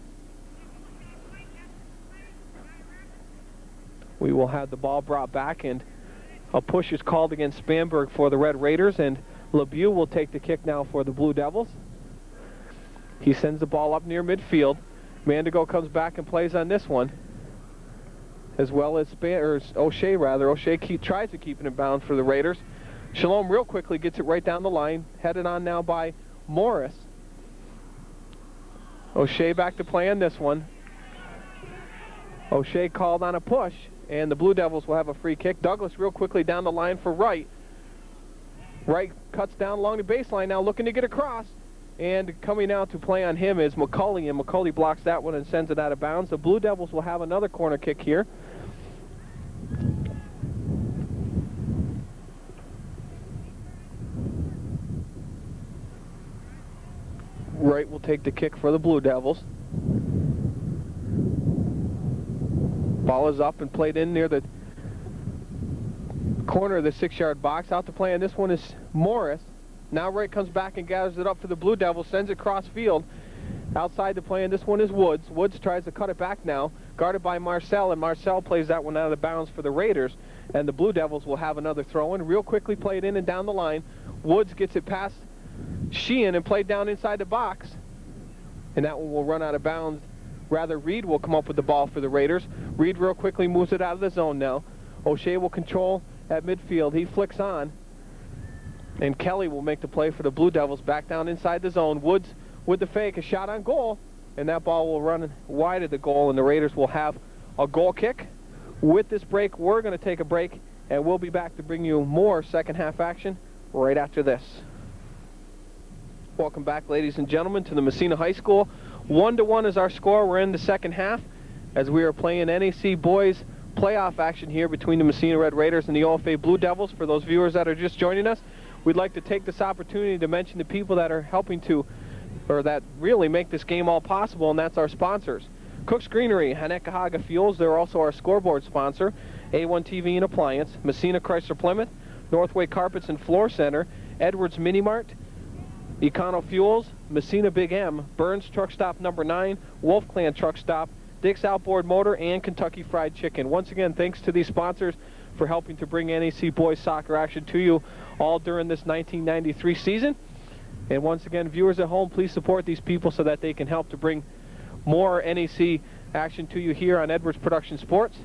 We will have the ball brought back, and a push is called against Spanberg for the Red Raiders, and LeBeau will take the kick now for the Blue Devils. He sends the ball up near midfield. Mandigo comes back and plays on this one, as well as O'Shea rather. O'Shea tries to keep it in bounds for the Raiders. Shalom real quickly gets it right down the line, headed on now by Morris. O'Shea back to play on this one. O'Shea called on a push, and the Blue Devils will have a free kick. Douglas real quickly down the line for Wright. Wright cuts down along the baseline now, looking to get across. And coming out to play on him is McCulley, and McCulley blocks that one and sends it out of bounds. The Blue Devils will have another corner kick here. Wright will take the kick for the Blue Devils. Ball is up and played in near the corner of the 6-yard box. Out to play on this one is Morris. Now Wright comes back and gathers it up for the Blue Devils, sends it cross field. Outside to play, and this one is Woods. Woods tries to cut it back now, guarded by Marcel, and Marcel plays that one out of bounds for the Raiders, and the Blue Devils will have another throw-in. Real quickly played in and down the line. Woods gets it past Sheehan and played down inside the box, and that one will run out of bounds. Rather, Reed will come up with the ball for the Raiders. Reed real quickly moves it out of the zone now. O'Shea will control at midfield. He flicks on, and Kelly will make the play for the Blue Devils back down inside the zone. Woods with the fake, a shot on goal, and that ball will run wide of the goal, and the Raiders will have a goal kick. With this break, we're going to take a break, and we'll be back to bring you more second half action right after this. Welcome back, ladies and gentlemen, to the Massena High School. 1-1 is our score. We're in the second half as we are playing NAC boys playoff action here between the Massena Red Raiders and the OFA Blue Devils. For those viewers that are just joining us, we'd like to take this opportunity to mention the people that are helping to, or that really make this game all possible, and that's our sponsors. Cook's Greenery, Hanekahaga Fuels, they're also our scoreboard sponsor. A1 TV and Appliance, Massena Chrysler Plymouth, Northway Carpets and Floor Center, Edwards Mini Mart, Econo Fuels, Massena Big M, Burns Truck Stop Number 9, Wolf Clan Truck Stop, Dick's Outboard Motor, and Kentucky Fried Chicken. Once again, thanks to these sponsors for helping to bring NAC boys soccer action to you all during this 1993 season. And once again, viewers at home, please support these people so that they can help to bring more NAC action to you here on Edwards Production Sports.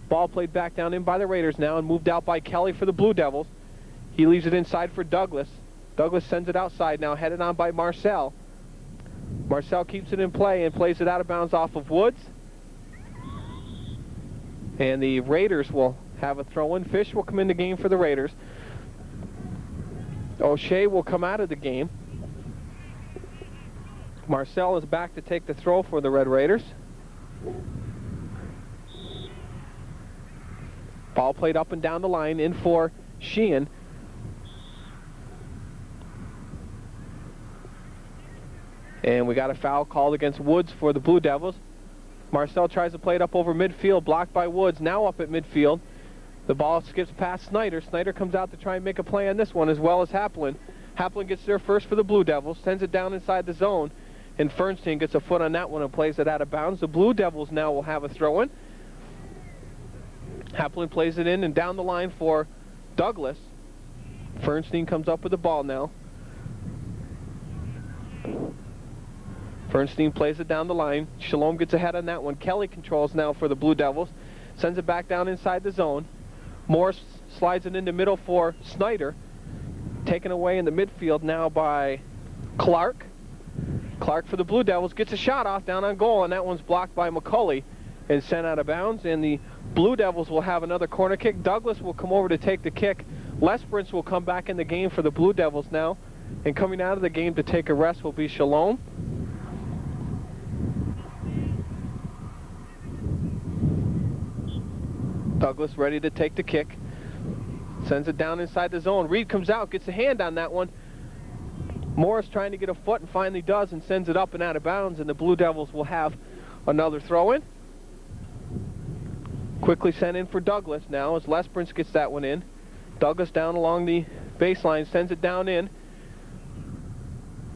Ball played back down in by the Raiders now and moved out by Kelly for the Blue Devils. He leaves it inside for Douglas. Douglas sends it outside now, headed on by Marcel. Marcel keeps it in play and plays it out of bounds off of Woods. And the Raiders will have a throw-in. Fish will come in the game for the Raiders. O'Shea will come out of the game. Marcel is back to take the throw for the Red Raiders. Ball played up and down the line in for Sheehan. And we got a foul called against Woods for the Blue Devils. Marcel tries to play it up over midfield, blocked by Woods, now up at midfield. The ball skips past Snyder. Snyder comes out to try and make a play on this one, as well as Haplin. Haplin gets there first for the Blue Devils, sends it down inside the zone, and Fernstein gets a foot on that one and plays it out of bounds. The Blue Devils now will have a throw-in. Haplin plays it in and down the line for Douglas. Fernstein comes up with the ball now. Fernstein plays it down the line. Shalom gets ahead on that one. Kelly controls now for the Blue Devils. Sends it back down inside the zone. Morris slides it into middle for Snyder. Taken away in the midfield now by Clark. Clark for the Blue Devils gets a shot off down on goal, and that one's blocked by McCulley and sent out of bounds. And the Blue Devils will have another corner kick. Douglas will come over to take the kick. Lesperance will come back in the game for the Blue Devils now. And coming out of the game to take a rest will be Shalom. Douglas ready to take the kick. Sends it down inside the zone. Reed comes out, gets a hand on that one. Morris trying to get a foot and finally does and sends it up and out of bounds, and the Blue Devils will have another throw-in. Quickly sent in for Douglas now as Lesperance gets that one in. Douglas down along the baseline, sends it down in.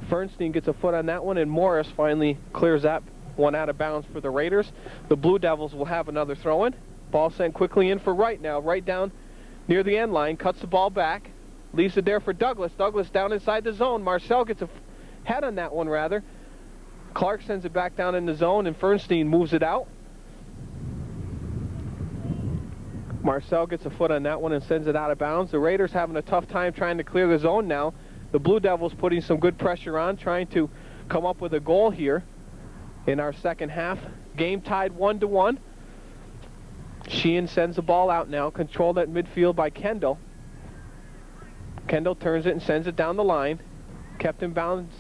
Fernstein gets a foot on that one, and Morris finally clears that one out of bounds for the Raiders. The Blue Devils will have another throw-in. Ball sent quickly in for Wright now. Right down near the end line, cuts the ball back, leaves it there for Douglas. Douglas down inside the zone. Marcel gets a head on that one, rather. Clark sends it back down in the zone, and Fernstein moves it out. Marcel gets a foot on that one and sends it out of bounds. The Raiders having a tough time trying to clear the zone now. The Blue Devils putting some good pressure on, trying to come up with a goal here in our second half. Game tied 1-1. Sheehan sends the ball out now, controlled at midfield by Kendall. Kendall turns it and sends it down the line. Kept in bounds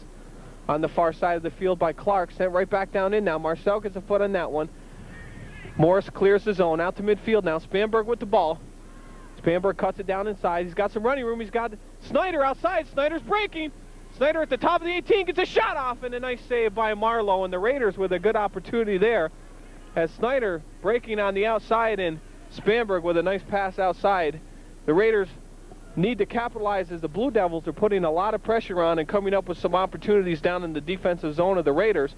on the far side of the field by Clark. Sent right back down in now. Marcel gets a foot on that one. Morris clears the zone out to midfield now. Spanberg with the ball. Spanberg cuts it down inside. He's got some running room. He's got Snyder outside. Snyder's breaking. Snyder at the top of the 18 gets a shot off, and a nice save by Marlowe, and the Raiders with a good opportunity there as Snyder breaking on the outside and Spanberg with a nice pass outside. The Raiders need to capitalize as the Blue Devils are putting a lot of pressure on and coming up with some opportunities down in the defensive zone of the Raiders.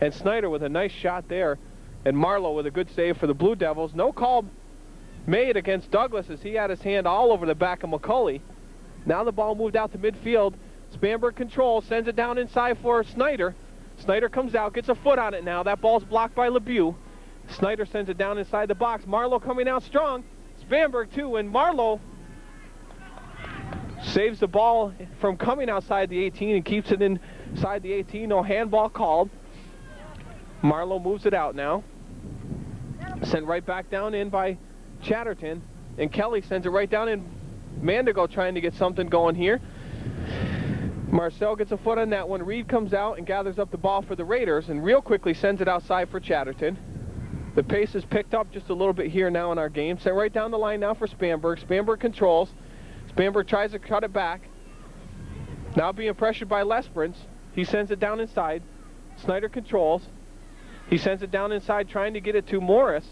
And Snyder with a nice shot there, and Marlowe with a good save for the Blue Devils. No call made against Douglas as he had his hand all over the back of McCulley. Now the ball moved out to midfield. Spanberg controls, sends it down inside for Snyder. Snyder comes out, gets a foot on it now. That ball's blocked by LeBeau. Snyder sends it down inside the box. Marlowe coming out strong. Spanberg too, and Marlowe saves the ball from coming outside the 18 and keeps it inside the 18. No handball called. Marlowe moves it out now. Sent right back down in by Chatterton, and Kelly sends it right down in. Mandigo trying to get something going here. Marcel gets a foot on that one. Reed comes out and gathers up the ball for the Raiders and real quickly sends it outside for Chatterton. The pace is picked up just a little bit here now in our game. Sent right down the line now for Spanberg. Spanberg controls. Spanberg tries to cut it back. Now being pressured by Lesperance. He sends it down inside. Snyder controls. He sends it down inside trying to get it to Morris.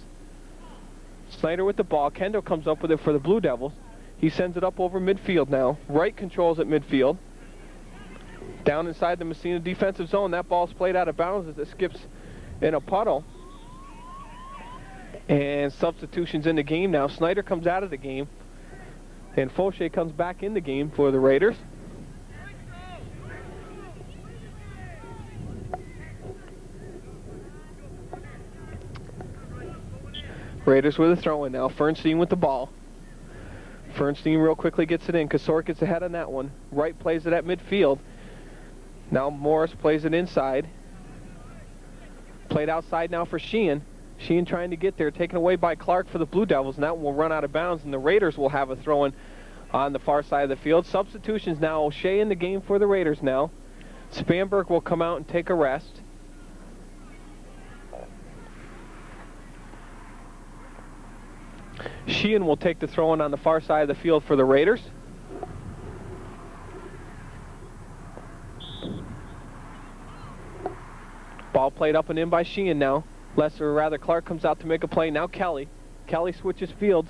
Snyder with the ball. Kendall comes up with it for the Blue Devils. He sends it up over midfield now. Wright controls at midfield. Down inside the Massena defensive zone. That ball's played out of bounds as it skips in a puddle. And substitutions in the game now. Snyder comes out of the game. And Fauché comes back in the game for the Raiders. Raiders with a throw-in now. Fernstein with the ball. Fernstein real quickly gets it in. Kasort gets ahead on that one. Wright plays it at midfield. Now Morris plays it inside. Played outside now for Sheehan. Sheehan trying to get there. Taken away by Clark for the Blue Devils. And that one will run out of bounds. And the Raiders will have a throw-in on the far side of the field. Substitutions now. O'Shea in the game for the Raiders now. Spanberg will come out and take a rest. Sheehan will take the throw-in on the far side of the field for the Raiders. Ball played up and in by Sheehan now. Clark comes out to make a play. Now Kelly. Kelly switches fields.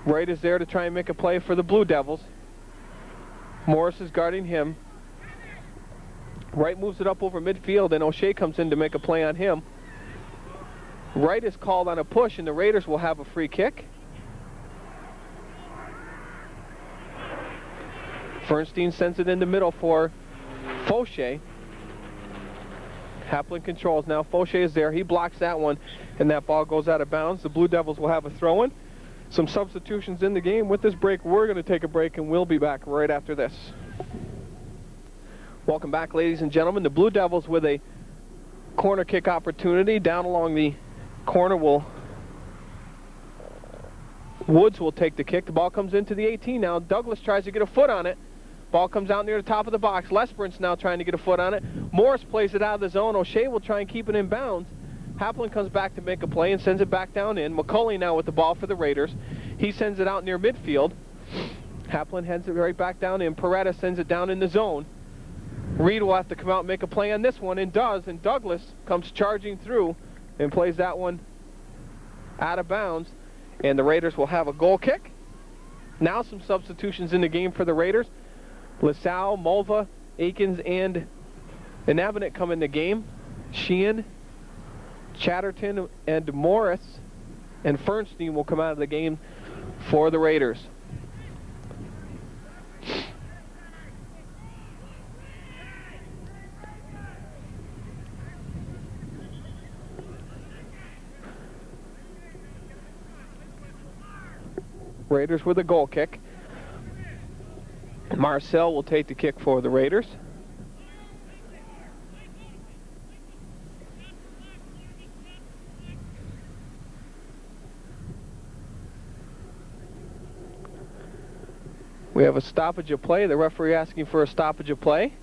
Wright is there to try and make a play for the Blue Devils. Morris is guarding him. Wright moves it up over midfield, and O'Shea comes in to make a play on him. Wright is called on a push, and the Raiders will have a free kick. Fernstein sends it in the middle for Fauché. Haplin controls now. Fauché is there. He blocks that one, and that ball goes out of bounds. The Blue Devils will have a throw-in. Some substitutions in the game. With this break, we're going to take a break, and we'll be back right after this. Welcome back, ladies and gentlemen. The Blue Devils with a corner kick opportunity. Down along the corner Woods will take the kick. The ball comes into the 18 now. Douglas tries to get a foot on it. Ball comes out near the top of the box. Lesperance now trying to get a foot on it. Morris plays it out of the zone. O'Shea will try and keep it in bounds. Haplin comes back to make a play and sends it back down in. McCulley now with the ball for the Raiders. He sends it out near midfield. Haplin heads it right back down in. Peretta sends it down in the zone. Reed will have to come out and make a play on this one, and does, and Douglas comes charging through and plays that one out of bounds, and the Raiders will have a goal kick. Now some substitutions in the game for the Raiders. LaSalle, Mulva, Akins, and Avenant come in the game. Sheehan, Chatterton, and Morris and Fernstein will come out of the game for the Raiders. Raiders with a goal kick. Marcel will take the kick for the Raiders. We have a stoppage of play. The referee asking for a stoppage of play.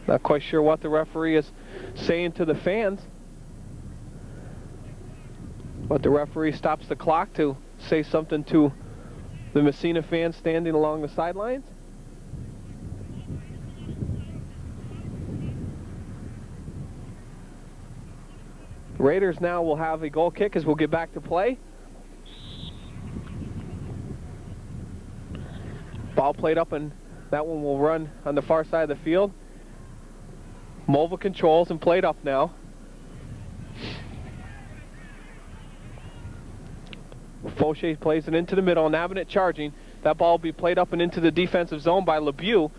Not quite sure what the referee is saying to the fans, but the referee stops the clock to say something to the Massena fans standing along the sidelines. Raiders now will have a goal kick as we'll get back to play. Ball played up, and that one will run on the far side of the field. Mulva controls and played up now. Fauché plays it into the middle, and Avenant charging. That ball will be played up and into the defensive zone by LeBeau.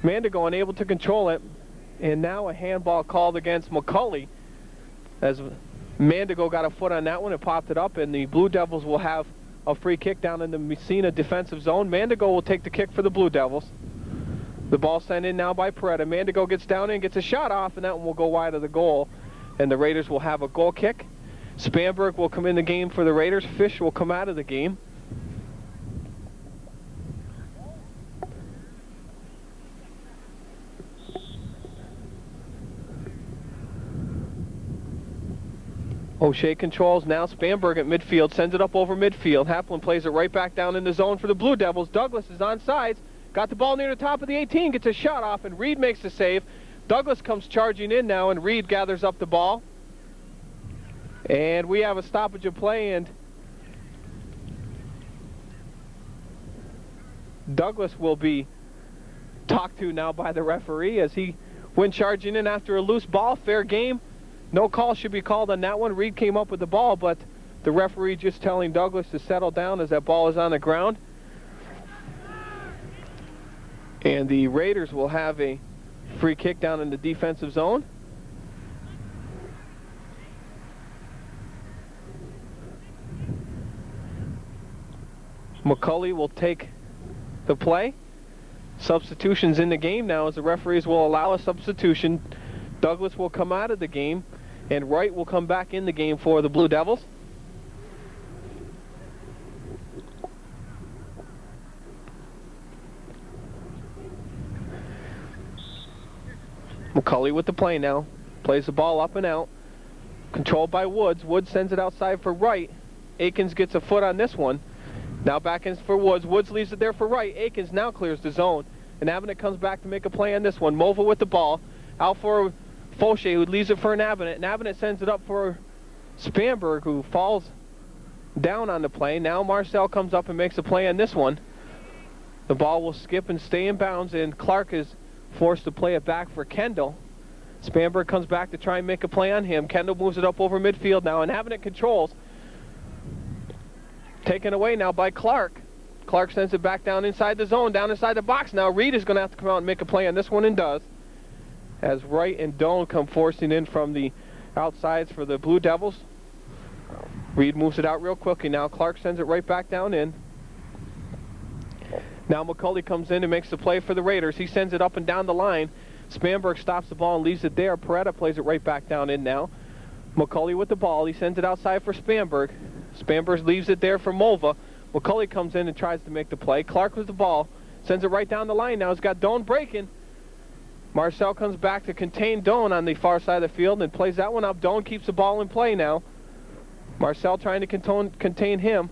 Mandigo unable to control it, and now a handball called against McCulley. As Mandigo got a foot on that one, it popped it up, and the Blue Devils will have a free kick down in the Massena defensive zone. Mandigo will take the kick for the Blue Devils. The ball sent in now by Peretta. Mandigo gets down in, gets a shot off, and that one will go wide of the goal. And the Raiders will have a goal kick. Spanberg will come in the game for the Raiders. Fish will come out of the game. O'Shea controls now. Spanberg at midfield, sends it up over midfield. Haplin plays it right back down in the zone for the Blue Devils. Douglas is on sides. Got the ball near the top of the 18, gets a shot off, and Reed makes the save. Douglas comes charging in now, and Reed gathers up the ball. And we have a stoppage of play, and Douglas will be talked to now by the referee as he went charging in after a loose ball. Fair game. No call should be called on that one. Reed came up with the ball, but the referee just telling Douglas to settle down as that ball is on the ground. And the Raiders will have a free kick down in the defensive zone. McCulley will take the play. Substitutions in the game now as the referees will allow a substitution. Douglas will come out of the game, and Wright will come back in the game for the Blue Devils. McCulley with the play now. Plays the ball up and out. Controlled by Woods. Woods sends it outside for Wright. Akins gets a foot on this one. Now back in for Woods. Woods leaves it there for Wright. Akins now clears the zone. And Avenant comes back to make a play on this one. Mulva with the ball. Out for Fauché, who leaves it for an Avenant. And Avenant sends it up for Spanberg, who falls down on the play. Now Marcel comes up and makes a play on this one. The ball will skip and stay in bounds, and Clark is forced to play it back for Kendall. Spanberg comes back to try and make a play on him. Kendall moves it up over midfield now, and Avenant controls. Taken away now by Clark. Clark sends it back down inside the zone, down inside the box. Now Reed is going to have to come out and make a play on this one, and does. As Wright and Doan come forcing in from the outsides for the Blue Devils. Reed moves it out real quickly now. Clark sends it right back down in. Now McCulley comes in and makes the play for the Raiders. He sends it up and down the line. Spanberg stops the ball and leaves it there. Peretta plays it right back down in now. McCulley with the ball. He sends it outside for Spanberg. Spanberg leaves it there for Mulva. McCulley comes in and tries to make the play. Clark with the ball. Sends it right down the line now. He's got Doan breaking. Marcel comes back to contain Doan on the far side of the field and plays that one up. Doan keeps the ball in play now. Marcel trying to contain him.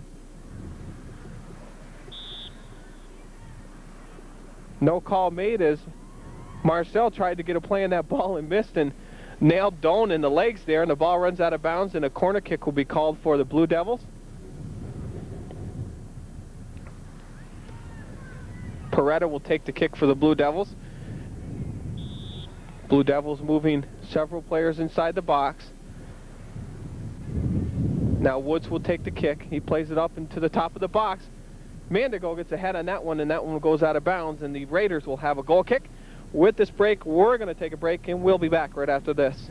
No call made as Marcel tried to get a play on that ball and missed and nailed Doan in the legs there, and the ball runs out of bounds, and a corner kick will be called for the Blue Devils. Peretta will take the kick for the Blue Devils. Blue Devils moving several players inside the box. Now Woods will take the kick. He plays it up into the top of the box. Mandigo gets ahead on that one, and that one goes out of bounds, and the Raiders will have a goal kick. With this break, we're going to take a break, and we'll be back right after this.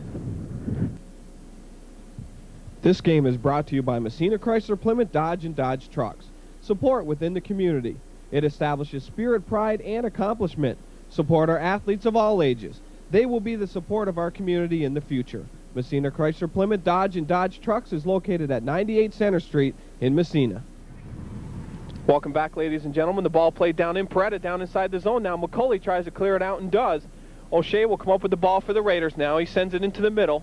This game is brought to you by Massena Chrysler Plymouth Dodge and Dodge Trucks. Support within the community. It establishes spirit, pride, and accomplishment. Support our athletes of all ages. They will be the support of our community in the future. Massena Chrysler Plymouth Dodge and Dodge Trucks is located at 98 Center Street in Massena. Welcome back, ladies and gentlemen. The ball played down in Peretta, down inside the zone now. McCulley tries to clear it out and does. O'Shea will come up with the ball for the Raiders now. He sends it into the middle.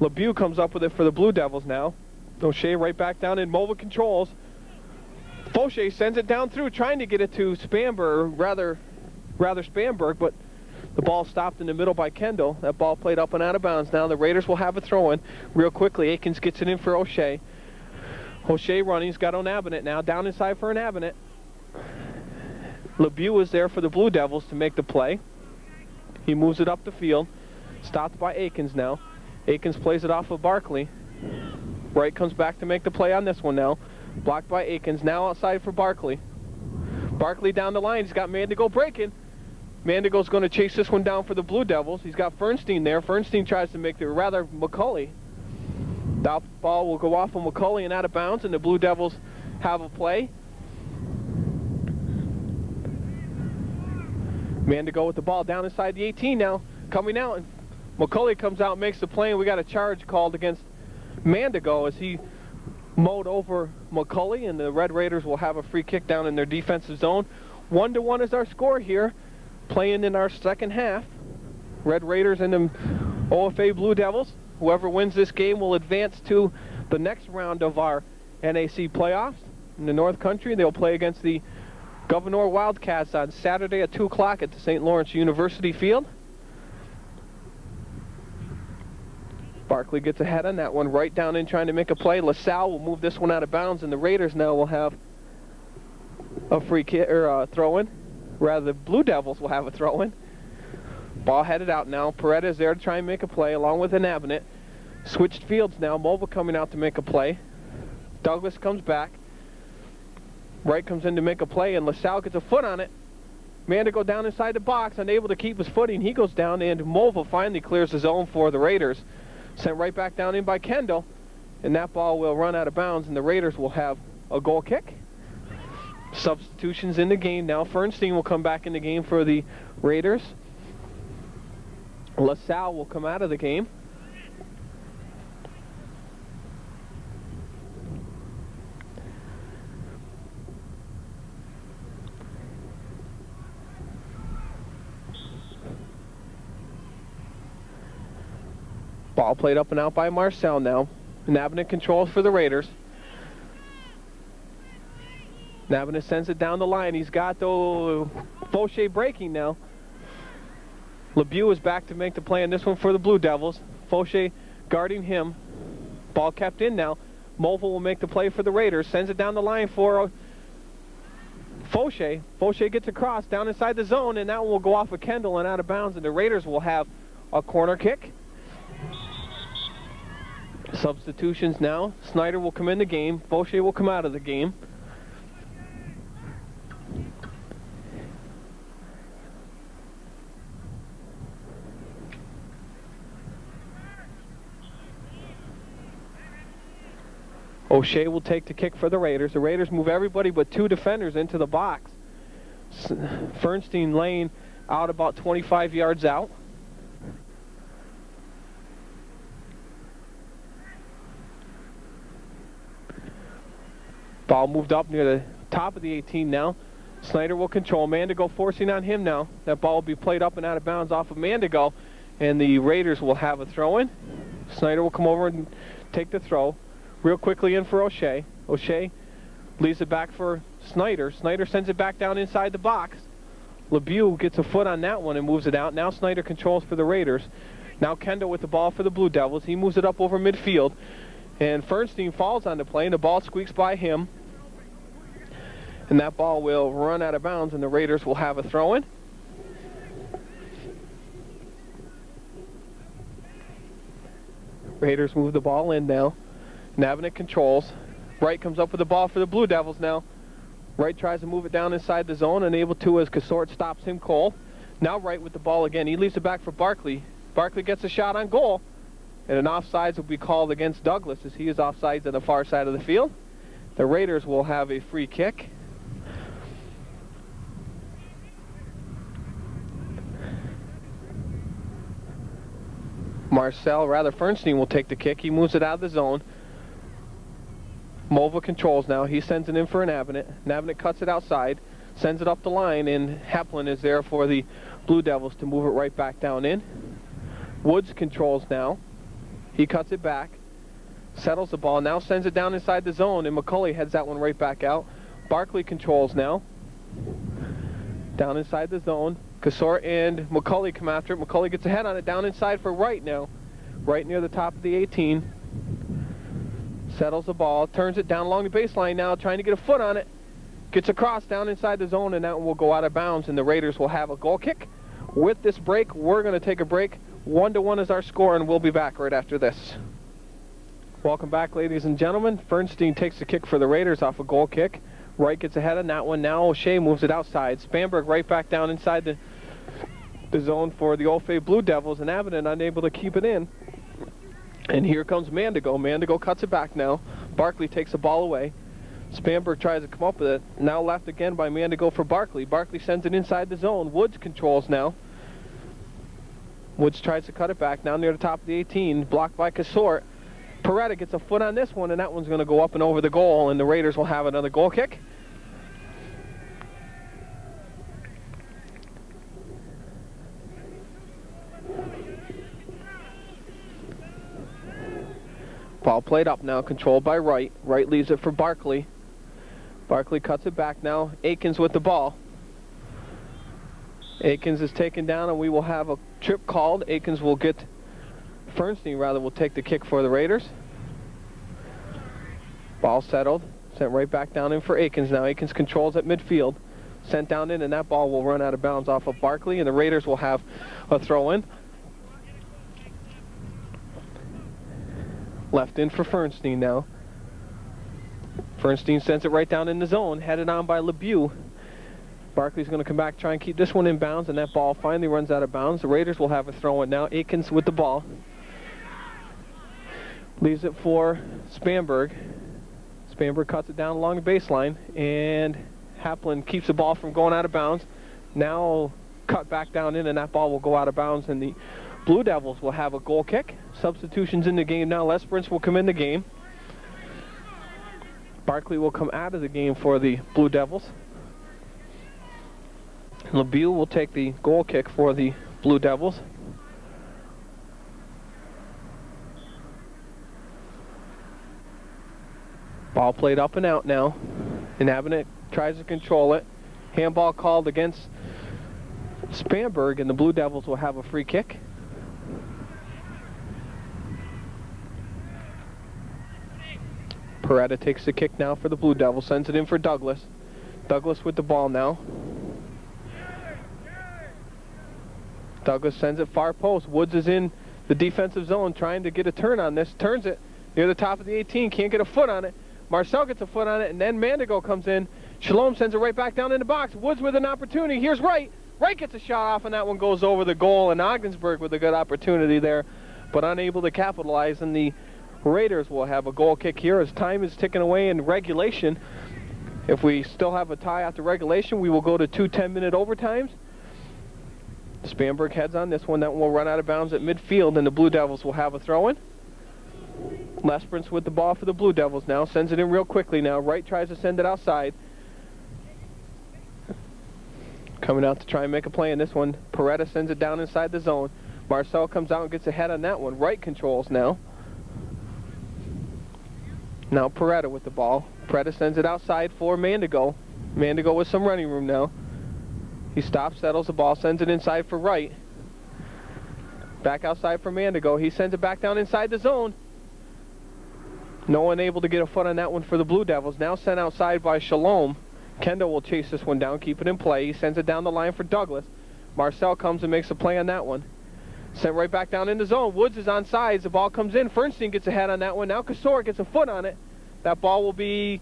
LeBeau comes up with it for the Blue Devils now. O'Shea right back down in mobile controls. Fauché sends it down through, trying to get it to Spamberg, rather Spamberg, but the ball stopped in the middle by Kendall. That ball played up and out of bounds. Now the Raiders will have a throw-in real quickly. Akins gets it in for O'Shea. O'Shea running. He's got Onabinet now. Down inside for Onabinet. LeBeau is there for the Blue Devils to make the play. He moves it up the field. Stopped by Akins now. Akins plays it off of Barkley. Wright comes back to make the play on this one now. Blocked by Akins. Now outside for Barkley. Barkley down the line. He's got Mandigo breaking. Mandigo's going to chase this one down for the Blue Devils. He's got Fernstein there. Fernstein tries to make the, rather, McCulley. That ball will go off of McCulley and out of bounds, and the Blue Devils have a play. Mandigo with the ball down inside the 18 now. Coming out, and McCulley comes out and makes the play, and we got a charge called against Mandigo as he mowed over McCulley, and the Red Raiders will have a free kick down in their defensive zone. 1-1 is our score here, playing in our second half. Red Raiders and the OFA Blue Devils. Whoever wins this game will advance to the next round of our NAC playoffs. In the North Country, they'll play against the Governor Wildcats on Saturday at 2 o'clock at the St. Lawrence University Field. Barkley gets ahead on that one, right down in trying to make a play. LaSalle will move this one out of bounds, and the Raiders now will have a free kick or throw-in. Rather, the Blue Devils will have a throw-in. Ball headed out now. Peretta is there to try and make a play along with Onabinet. Switched fields now. Mova coming out to make a play. Douglas comes back. Wright comes in to make a play, and LaSalle gets a foot on it. Mandigo down inside the box, unable to keep his footing. He goes down, and Mova finally clears the zone for the Raiders. Sent right back down in by Kendall, and that ball will run out of bounds, and the Raiders will have a goal kick. Substitutions in the game now. Fernstein will come back in the game for the Raiders. LaSalle will come out of the game. Ball played up and out by Marcel now. Onabinet controls for the Raiders. Onabinet sends it down the line. He's got the Fauché breaking now. LeBeau is back to make the play on this one for the Blue Devils. Fauché guarding him. Ball kept in now. Mova will make the play for the Raiders. Sends it down the line for Fauché. Fauché gets across down inside the zone, and that one will go off of Kendall and out of bounds, and the Raiders will have a corner kick. Substitutions now. Snyder will come in the game. Fauché will come out of the game. O'Shea will take the kick for the Raiders. The Raiders move everybody but 2 defenders into the box. Fernstein laying out about 25 yards out. Ball moved up near the top of the 18 now. Snyder will control. Mandigo forcing on him now. That ball will be played up and out of bounds off of Mandigo, and the Raiders will have a throw-in. Snyder will come over and take the throw. Real quickly in for O'Shea. O'Shea leaves it back for Snyder. Snyder sends it back down inside the box. LeBeau gets a foot on that one and moves it out. Now Snyder controls for the Raiders. Now Kendall with the ball for the Blue Devils. He moves it up over midfield. And Fernstein falls on the play, and the ball squeaks by him. And that ball will run out of bounds, and the Raiders will have a throw-in. Raiders move the ball in now. Navinet controls. Wright comes up with the ball for the Blue Devils now. Wright tries to move it down inside the zone, unable to as Casort stops him cold. Now Wright with the ball again. He leaves it back for Barkley. Barkley gets a shot on goal. And an offsides will be called against Douglas as he is offsides on the far side of the field. The Raiders will have a free kick. Fernstein will take the kick. He moves it out of the zone. Mova controls now. He sends it in for Navinet. Navinet cuts it outside, sends it up the line, and Heplin is there for the Blue Devils to move it right back down in. Woods controls now. He cuts it back, settles the ball, now sends it down inside the zone, and McCulley heads that one right back out. Barkley controls now. Down inside the zone. Casort and McCulley come after it. McCulley gets a head on it down inside for Wright now. Right near the top of the 18. Settles the ball, turns it down along the baseline now, trying to get a foot on it. Gets across down inside the zone, and that one will go out of bounds, and the Raiders will have a goal kick. With this break, we're going to take a break. 1-1 is our score, and we'll be back right after this. Welcome back, ladies and gentlemen. Fernstein takes the kick for the Raiders off a goal kick. Wright gets ahead on that one. Now O'Shea moves it outside. Spanberg right back down inside the zone for the OFA Blue Devils, and Avenant unable to keep it in. And here comes Mandigo. Mandigo cuts it back now. Barkley takes the ball away. Spanberg tries to come up with it. Now left again by Mandigo for Barkley. Barkley sends it inside the zone. Woods controls now. Woods tries to cut it back. Now near the top of the 18. Blocked by Casort. Peretta gets a foot on this one, and that one's going to go up and over the goal, and the Raiders will have another goal kick. Ball played up now, controlled by Wright. Wright leaves it for Barkley. Barkley cuts it back now. Akins with the ball. Akins is taken down, and we will have a trip called. Akins will get, Fernstein rather, will take the kick for the Raiders. Ball settled. Sent right back down in for Akins now. Akins controls at midfield. Sent down in, and that ball will run out of bounds off of Barkley, and the Raiders will have a throw-in. Left in for Fernstein now. Fernstein sends it right down in the zone, headed on by LeBeau. Barkley's going to come back, try and keep this one in bounds, and that ball finally runs out of bounds. The Raiders will have a throw-in now. Akins with the ball. Leaves it for Spanberg. Spanberg cuts it down along the baseline, and Heplin keeps the ball from going out of bounds. Now cut back down in, and that ball will go out of bounds, and the Blue Devils will have a goal kick. Substitutions in the game now. Lesperance will come in the game. Barkley will come out of the game for the Blue Devils. LeBeau will take the goal kick for the Blue Devils. Ball played up and out now. And Avenant tries to control it. Handball called against Spanberg, and the Blue Devils will have a free kick. Peretta takes the kick now for the Blue Devils, sends it in for Douglas. Douglas with the ball now. Douglas sends it far post. Woods is in the defensive zone trying to get a turn on this. Turns it near the top of the 18. Can't get a foot on it. Marcel gets a foot on it, and then Mandigo comes in. Shalom sends it right back down in the box. Woods with an opportunity. Here's Wright. Wright gets a shot off, and that one goes over the goal. And Ogdensburg with a good opportunity there, but unable to capitalize. And the Raiders will have a goal kick here as time is ticking away in regulation. If we still have a tie after regulation, we will go to 2 10-minute overtimes. Spanberg heads on this one. That one will run out of bounds at midfield, and the Blue Devils will have a throw-in. Lesperance with the ball for the Blue Devils now. Sends it in real quickly now. Wright tries to send it outside. Coming out to try and make a play in this one. Peretta sends it down inside the zone. Marcel comes out and gets ahead on that one. Wright controls now. Now Peretta with the ball. Peretta sends it outside for Mandigo. Mandigo with some running room now. He stops, settles the ball, sends it inside for Wright. Back outside for Mandigo. He sends it back down inside the zone. No one able to get a foot on that one for the Blue Devils. Now sent outside by Shalom. Kendall will chase this one down, keep it in play. He sends it down the line for Douglas. Marcel comes and makes a play on that one. Sent right back down in the zone. Woods is on sides. The ball comes in. Fernstein gets ahead on that one. Now Kasor gets a foot on it. That ball will be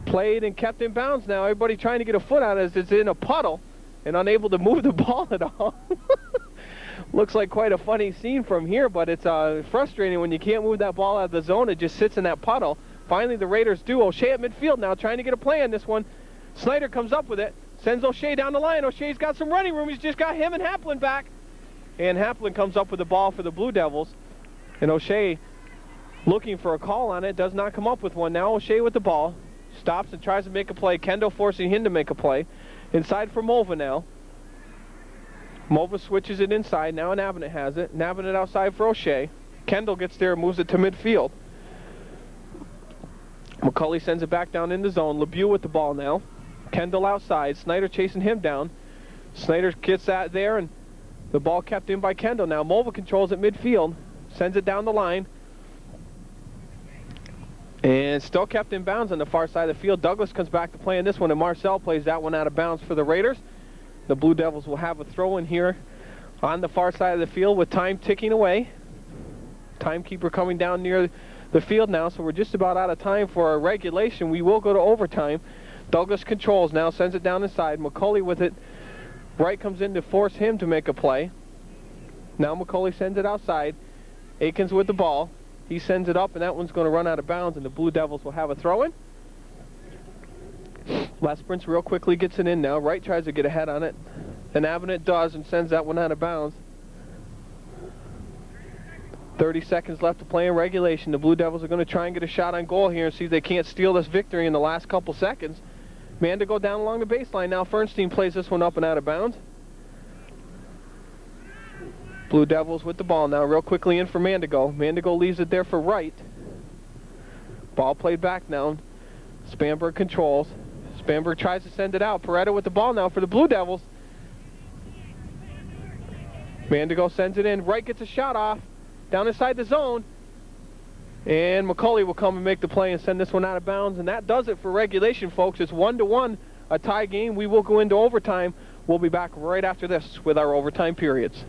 played and kept in bounds now. Everybody trying to get a foot on it as it's in a puddle and unable to move the ball at all. Looks like quite a funny scene from here, but it's frustrating when you can't move that ball out of the zone. It just sits in that puddle. Finally, the Raiders do. O'Shea at midfield now, trying to get a play on this one. Snyder comes up with it, sends O'Shea down the line. O'Shea's got some running room. He's just got him and Haplin back. And Haplin comes up with the ball for the Blue Devils. And O'Shea, looking for a call on it, does not come up with one. Now O'Shea with the ball. Stops and tries to make a play. Kendall forcing him to make a play. Inside for Mova now. Mova switches it inside. Now Navinet has it. Navinet outside for O'Shea. Kendall gets there and moves it to midfield. McCulley sends it back down in the zone. LeBeau with the ball now. Kendall outside. Snyder chasing him down. Snyder gets that there, and the ball kept in by Kendall. Now Mova controls it midfield. Sends it down the line. And still kept in bounds on the far side of the field. Douglas comes back to play in this one, and Marcel plays that one out of bounds for the Raiders. The Blue Devils will have a throw in here on the far side of the field with time ticking away. Timekeeper coming down near the field now, so we're just about out of time for our regulation. We will go to overtime. Douglas controls now, sends it down inside. McCulley with it. Wright comes in to force him to make a play. Now McCulley sends it outside. Akins with the ball. He sends it up, and that one's going to run out of bounds, and the Blue Devils will have a throw-in. Les Prince real quickly gets it in now. Wright tries to get ahead on it. And Avenant does and sends that one out of bounds. 30 seconds left to play in regulation. The Blue Devils are going to try and get a shot on goal here and see if they can't steal this victory in the last couple seconds. Man to go down along the baseline. Now Fernstein plays this one up and out of bounds. Blue Devils with the ball now. Real quickly in for Mandigo. Mandigo leaves it there for Wright. Ball played back now. Spanberg controls. Spanberg tries to send it out. Pareto with the ball now for the Blue Devils. Mandigo sends it in. Wright gets a shot off. Down inside the zone. And McCulley will come and make the play and send this one out of bounds. And that does it for regulation, folks. It's 1-1, a tie game. We will go into overtime. We'll be back right after this with our overtime periods.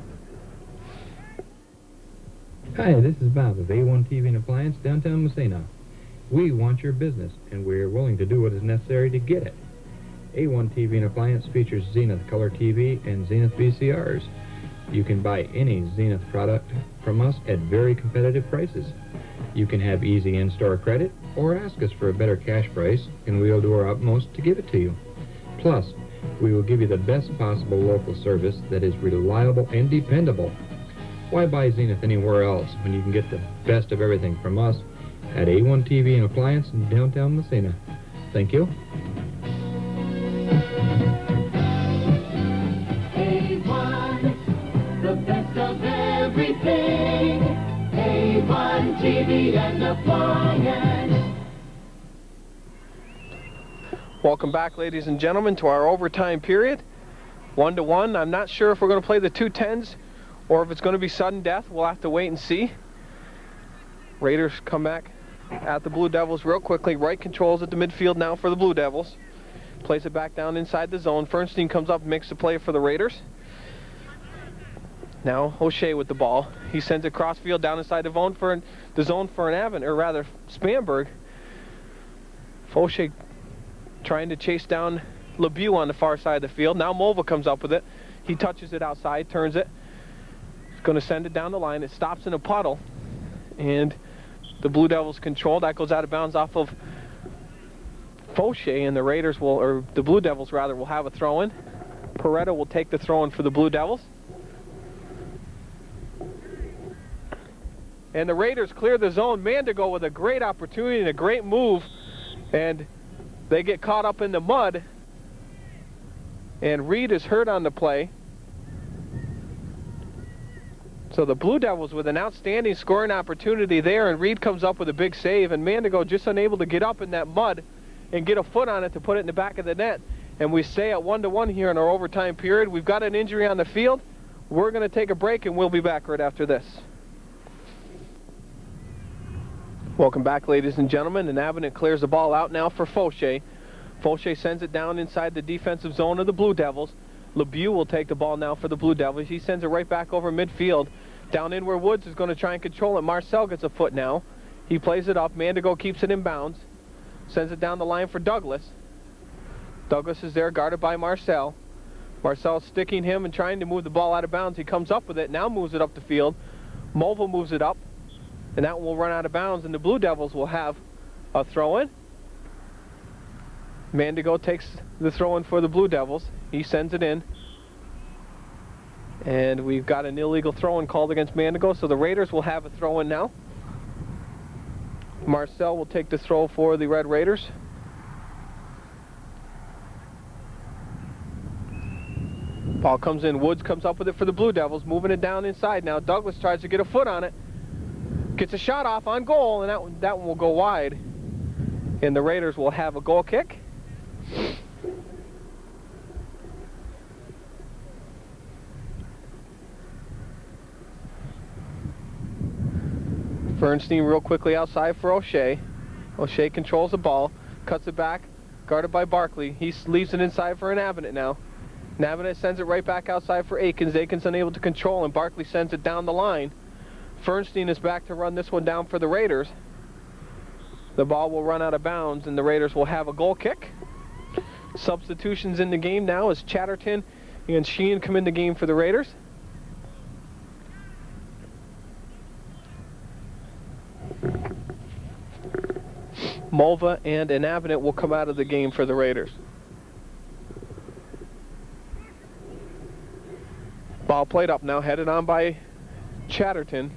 Hi, this is Bob of A1 TV and Appliance, downtown Massena. We want your business, and we're willing to do what is necessary to get it. A1 TV and Appliance features Zenith Color TV and Zenith VCRs. You can buy any Zenith product from us at very competitive prices. You can have easy in-store credit, or ask us for a better cash price, and we'll do our utmost to give it to you. Plus, we will give you the best possible local service that is reliable and dependable. Why buy Zenith anywhere else when you can get the best of everything from us at A1 TV and Appliance in downtown Massena? Thank you. A1, the best of everything. A1 TV and Appliance. Welcome back, ladies and gentlemen, to our overtime period. 1-1. I'm not sure if we're going to play the 2-10s or if it's going to be sudden death. We'll have to wait and see. Raiders come back at the Blue Devils real quickly. Wright controls at the midfield now for the Blue Devils. Plays it back down inside the zone. Fernstein comes up and makes the play for the Raiders. Now O'Shea with the ball. He sends it crossfield down inside the zone for an Avenant, or rather Spanberg. O'Shea trying to chase down LeBeau on the far side of the field. Now Mova comes up with it. He touches it outside, turns it. Going to send it down the line. It stops in a puddle, and the Blue Devils control. That goes out of bounds off of Fauché, and the Raiders will, or the Blue Devils rather, will have a throw-in. Pareto will take the throw-in for the Blue Devils. And the Raiders clear the zone. Mandigo with a great opportunity and a great move, and they get caught up in the mud, and Reed is hurt on the play. So the Blue Devils with an outstanding scoring opportunity there, and Reed comes up with a big save, and Mandigo just unable to get up in that mud and get a foot on it to put it in the back of the net. and we stay at 1-1 here in our overtime period. We've got an injury on the field. We're going to take a break, and we'll be back right after this. Welcome back, ladies and gentlemen. And Avenant clears the ball out now for Fauché. Fauché sends it down inside the defensive zone of the Blue Devils. LeBeau will take the ball now for the Blue Devils. He sends it right back over midfield. Down in where Woods is going to try and control it. Marcel gets a foot now. He plays it up. Mandigo keeps it in bounds. Sends it down the line for Douglas. Douglas is there, guarded by Marcel. Marcel sticking him and trying to move the ball out of bounds. He comes up with it, now moves it up the field. Mobile moves it up, and that one will run out of bounds, and the Blue Devils will have a throw-in. Mandigo takes the throw-in for the Blue Devils. He sends it in. And we've got an illegal throw-in called against Mandigo, so the Raiders will have a throw-in now. Marcel will take the throw for the Red Raiders. Ball comes in. Woods comes up with it for the Blue Devils, moving it down inside now. Douglas tries to get a foot on it. Gets a shot off on goal, and that one will go wide. And the Raiders will have a goal kick. Bernstein real quickly outside for O'Shea. O'Shea controls the ball, cuts it back, guarded by Barkley. He leaves it inside for an Avenant now. Avenant sends it right back outside for Akins. Akins unable to control, and Barkley sends it down the line. Fernstein is back to run this one down for the Raiders. The ball will run out of bounds, and the Raiders will have a goal kick. Substitutions in the game now as Chatterton and Sheehan come in the game for the Raiders. Mulva and an Avenant will come out of the game for the Raiders. Ball played up now, headed on by Chatterton.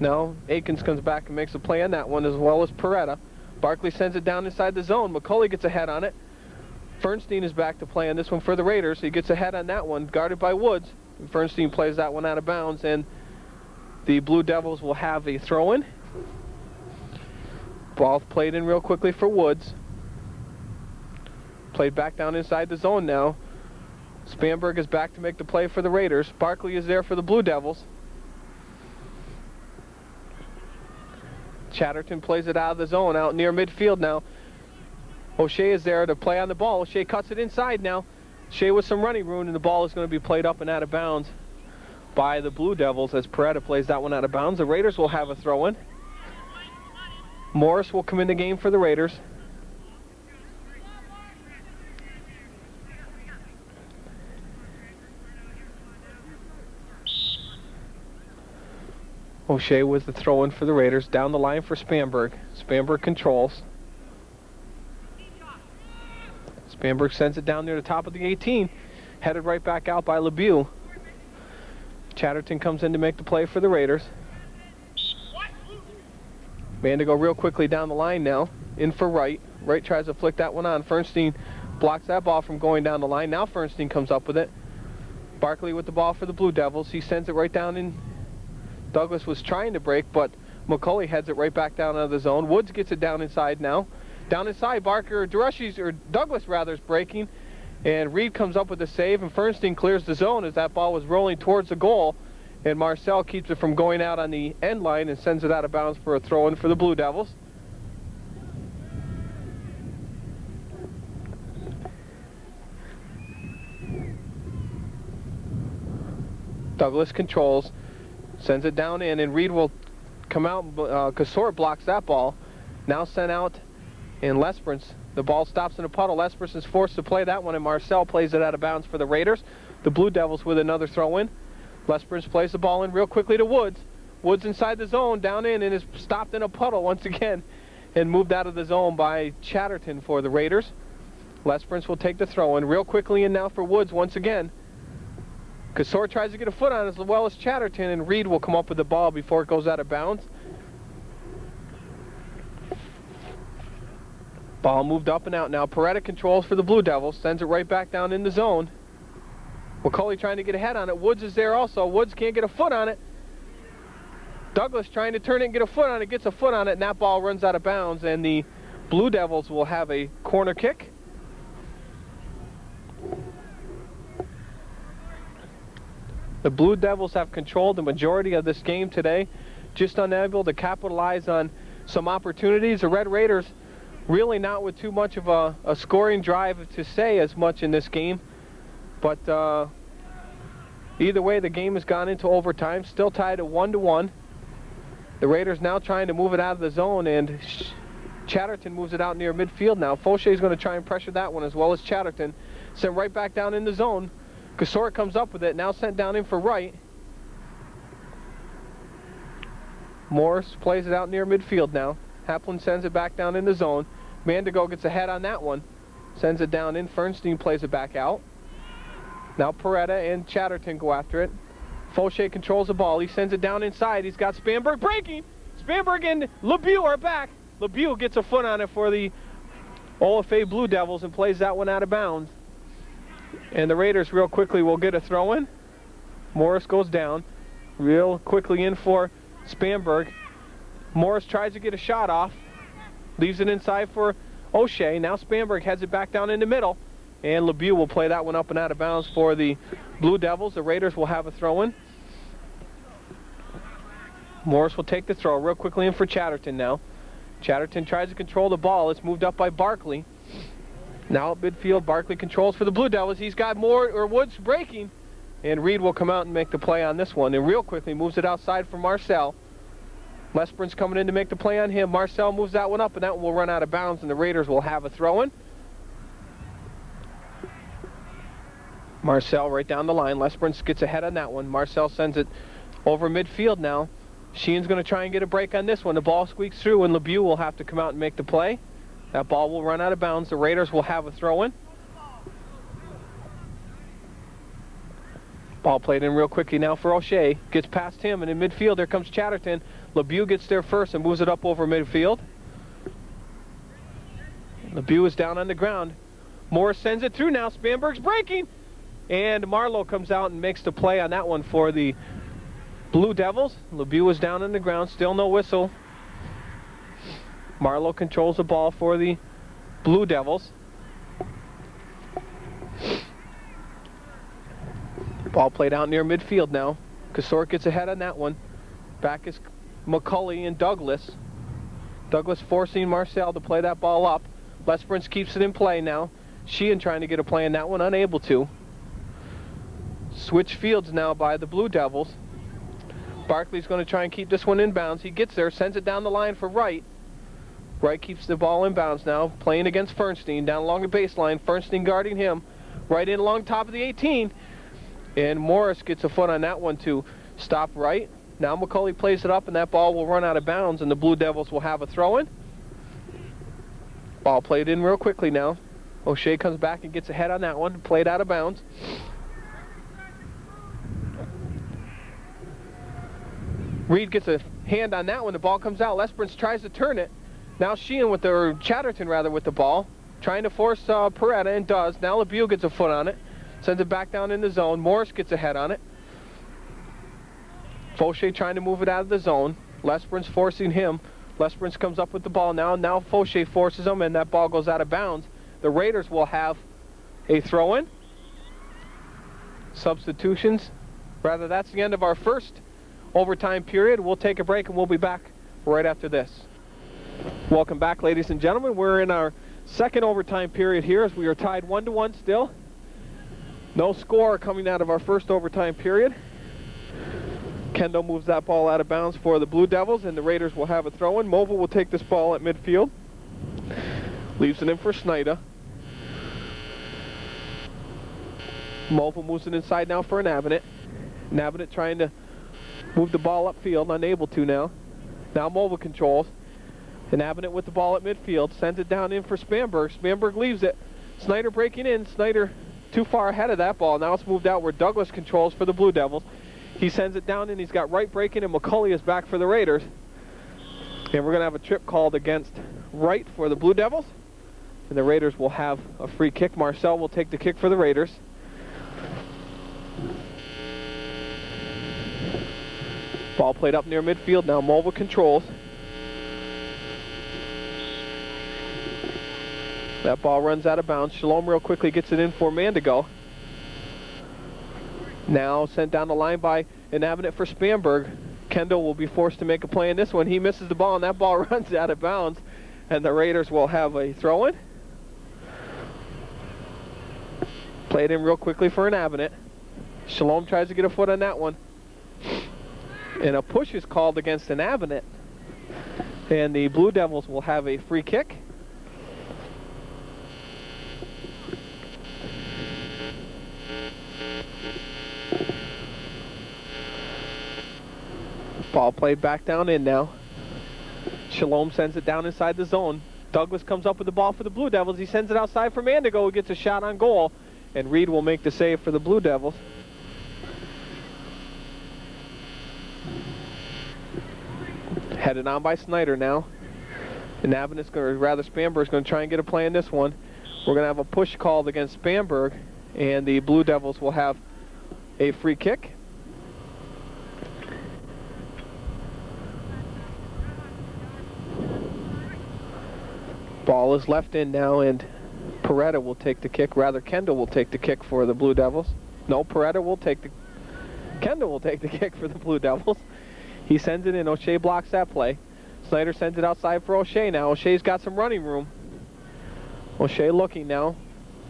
Now Akins comes back and makes a play on that one, as well as Peretta. Barkley sends it down inside the zone. McCulley gets a head on it. Fernstein is back to play on this one for the Raiders. He gets a head on that one, guarded by Woods. Fernstein plays that one out of bounds, and the Blue Devils will have a throw-in. Ball played in real quickly for Woods. Played back down inside the zone now. Spanberg is back to make the play for the Raiders. Barkley is there for the Blue Devils. Chatterton plays it out of the zone, out near midfield now. O'Shea is there to play on the ball. O'Shea cuts it inside now. O'Shea with some running room, and the ball is going to be played up and out of bounds by the Blue Devils as Peretta plays that one out of bounds. The Raiders will have a throw-in. Morris will come in the game for the Raiders. O'Shea was the throw-in for the Raiders. Down the line for Spanberg. Spanberg controls. Spanberg sends it down near the top of the 18. Headed right back out by LeBeau. Chatterton comes in to make the play for the Raiders. Mandigo real quickly down the line now. In for Wright. Wright tries to flick that one on. Fernstein blocks that ball from going down the line. Now Fernstein comes up with it. Barkley with the ball for the Blue Devils. He sends it right down in. Douglas was trying to break, but McCulley heads it right back down out of the zone. Woods gets it down inside now. Down inside, Douglas rather, is breaking, and Reed comes up with a save, and Fernstein clears the zone as that ball was rolling towards the goal, and Marcel keeps it from going out on the end line and sends it out of bounds for a throw-in for the Blue Devils. Douglas controls. Sends it down in, and Reed will come out. Casor blocks that ball. Now sent out in Lesperance. The ball stops in a puddle. Lesperance is forced to play that one, and Marcel plays it out of bounds for the Raiders. The Blue Devils with another throw-in. Lesperance plays the ball in real quickly to Woods. Woods inside the zone, down in, and is stopped in a puddle once again and moved out of the zone by Chatterton for the Raiders. Lesperance will take the throw-in real quickly in now for Woods once again. Casor tries to get a foot on it as well as Chatterton, and Reed will come up with the ball before it goes out of bounds. Ball moved up and out now. Peretta controls for the Blue Devils, sends it right back down in the zone. McCulley trying to get a head on it. Woods is there also. Woods can't get a foot on it. Douglas trying to turn it and get a foot on it, gets a foot on it, and that ball runs out of bounds, and the Blue Devils will have a corner kick. The Blue Devils have controlled the majority of this game today, just unable to capitalize on some opportunities. The Red Raiders really not with too much of a scoring drive to say as much in this game, but either way the game has gone into overtime, still tied at 1-1. The Raiders now trying to move it out of the zone, and Chatterton moves it out near midfield now. Fauché is going to try and pressure that one as well as Chatterton. Sent right back down in the zone. Kasor comes up with it, now sent down in for right. Morris plays it out near midfield now. Haplin sends it back down in the zone. Mandigo gets ahead on that one. Sends it down in. Fernstein plays it back out. Now Peretta and Chatterton go after it. Fauché controls the ball. He sends it down inside. He's got Spanberg breaking. Spanberg and LeBeau are back. LeBeau gets a foot on it for the OFA Blue Devils and plays that one out of bounds. And the Raiders real quickly will get a throw in. Morris goes down. Real quickly in for Spanberg. Morris tries to get a shot off. Leaves it inside for O'Shea. Now Spanberg heads it back down in the middle. And LeBeau will play that one up and out of bounds for the Blue Devils. The Raiders will have a throw in. Morris will take the throw real quickly in for Chatterton now. Chatterton tries to control the ball. It's moved up by Barkley. Now at midfield, Barkley controls for the Blue Devils. He's got Woods breaking. And Reed will come out and make the play on this one. And real quickly moves it outside for Marcel. Lesburn's coming in to make the play on him. Marcel moves that one up, and that one will run out of bounds, and the Raiders will have a throw-in. Marcel right down the line. Lesburn gets ahead on that one. Marcel sends it over midfield now. Sheen's going to try and get a break on this one. The ball squeaks through, and LeBeau will have to come out and make the play. That ball will run out of bounds. The Raiders will have a throw-in. Ball played in real quickly now for O'Shea. Gets past him, and in midfield, there comes Chatterton. LeBeau gets there first and moves it up over midfield. LeBeau is down on the ground. Morris sends it through now. Spanberg's breaking. And Marlowe comes out and makes the play on that one for the Blue Devils. LeBeau is down on the ground. Still no whistle. Marlowe controls the ball for the Blue Devils. Ball played out near midfield now. Kasor gets ahead on that one. Back is McCulley and Douglas. Douglas forcing Marcel to play that ball up. Lesperance keeps it in play now. Sheehan trying to get a play in that one, unable to. Switch fields now by the Blue Devils. Barkley's going to try and keep this one in bounds. He gets there, sends it down the line for Wright. Wright keeps the ball in bounds now, playing against Fernstein down along the baseline. Fernstein guarding him. Right in along top of the 18. And Morris gets a foot on that one to stop Wright. Now McCulley plays it up, and that ball will run out of bounds, and the Blue Devils will have a throw-in. Ball played in real quickly now. O'Shea comes back and gets ahead on that one, played out of bounds. Reed gets a hand on that one. The ball comes out. Lesperance tries to turn it. Now Sheehan with the, or Chatterton rather, with the ball, trying to force Peretta, and does. Now LeBeau gets a foot on it, sends it back down in the zone. Morris gets ahead on it. Fauché trying to move it out of the zone. Lesperance forcing him. Lesperance comes up with the ball now. Now Fauché forces him, and that ball goes out of bounds. The Raiders will have a throw-in. Substitutions. Rather, that's the end of our first overtime period. We'll take a break, and we'll be back right after this. Welcome back, ladies and gentlemen. We're in our second overtime period here as we are tied 1-1 still. No score coming out of our first overtime period. Kendo moves that ball out of bounds for the Blue Devils, and the Raiders will have a throw-in. Mobile will take this ball at midfield. Leaves it in for Snyder. Mobile moves it inside now for Navinet. Navinet trying to move the ball upfield, unable to now. Now Mobile controls. And Navinet with the ball at midfield, sends it down in for Spanberg. Spanberg leaves it. Snyder breaking in. Snyder too far ahead of that ball. Now it's moved out where Douglas controls for the Blue Devils. He sends it down, and he's got Wright breaking, and McCulley is back for the Raiders. And we're going to have a trip called against Wright for the Blue Devils. And the Raiders will have a free kick. Marcel will take the kick for the Raiders. Ball played up near midfield now. Mobile controls. That ball runs out of bounds. Shalom real quickly gets it in for Mandigo. Now sent down the line by an avenue for Spanberg. Kendall will be forced to make a play in this one. He misses the ball, and that ball runs out of bounds, and the Raiders will have a throw-in. Played in real quickly for an avenue. Shalom tries to get a foot on that one. And a push is called against an avenue. And the Blue Devils will have a free kick. Ball played back down in now. Shalom sends it down inside the zone. Douglas comes up with the ball for the Blue Devils. He sends it outside for Mandigo, who gets a shot on goal. And Reed will make the save for the Blue Devils. Headed on by Snyder now. And Spanberg's going to try and get a play in this one. We're going to have a push called against Spanberg, and the Blue Devils will have a free kick. Ball is left in now, and Peretta will take the kick. Rather, Kendall will take the kick for the Blue Devils. No, Kendall will take the kick for the Blue Devils. He sends it in. O'Shea blocks that play. Snyder sends it outside for O'Shea now. O'Shea's got some running room. O'Shea looking now.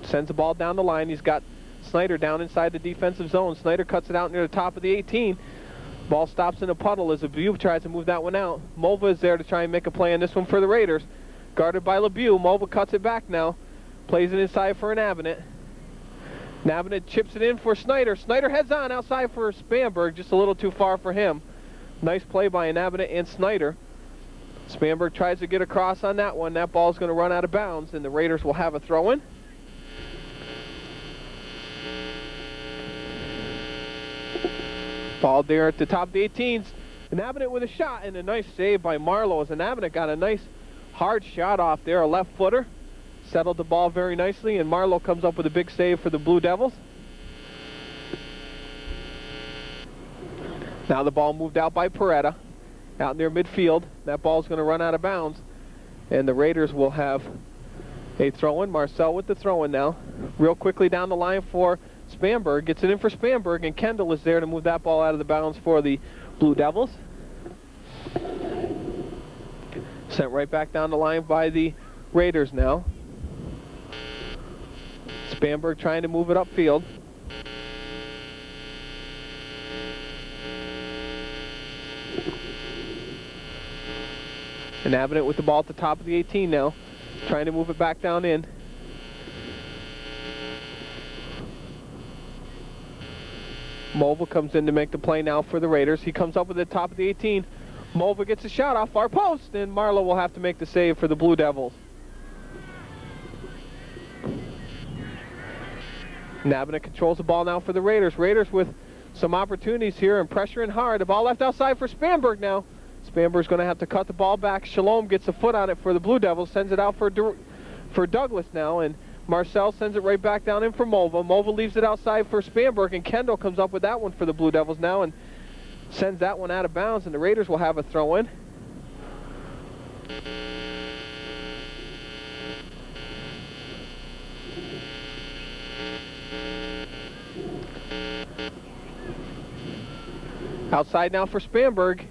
Sends the ball down the line. He's got Snyder down inside the defensive zone. Snyder cuts it out near the top of the 18. Ball stops in a puddle as LeBeau tries to move that one out. Mova is there to try and make a play on this one for the Raiders. Guarded by LeBeau. Mova cuts it back now. Plays it inside for an Avenant. Avenant chips it in for Snyder. Snyder heads on outside for Spanberg. Just a little too far for him. Nice play by an Avenant and Snyder. Spanberg tries to get across on that one. That ball's going to run out of bounds, and the Raiders will have a throw-in. Ball there at the top of the 18s. An Avenant with a shot, and a nice save by Marlowe as an Avenant got a nice hard shot off there, a left footer. Settled the ball very nicely, and Marlowe comes up with a big save for the Blue Devils. Now the ball moved out by Peretta, out near midfield. That ball's going to run out of bounds, and the Raiders will have a throw-in. Marcel with the throw-in now. Real quickly down the line for Spanberg. Gets it in for Spanberg, and Kendall is there to move that ball out of the bounds for the Blue Devils. Sent right back down the line by the Raiders now. Spanberg trying to move it upfield. And Avenant with the ball at the top of the 18 now. Trying to move it back down in. Mova comes in to make the play now for the Raiders. He comes up with the top of the 18. Mova gets a shot off far post, and Marlowe will have to make the save for the Blue Devils. Avenant controls the ball now for the Raiders. Raiders with some opportunities here and pressuring hard. The ball left outside for Spanberg now. Spanberg's going to have to cut the ball back. Shalom gets a foot on it for the Blue Devils, sends it out for Douglas now, and Marcel sends it right back down in for Mova. Mova leaves it outside for Spanberg, and Kendall comes up with that one for the Blue Devils now and sends that one out of bounds, and the Raiders will have a throw-in. Outside now for Spanberg,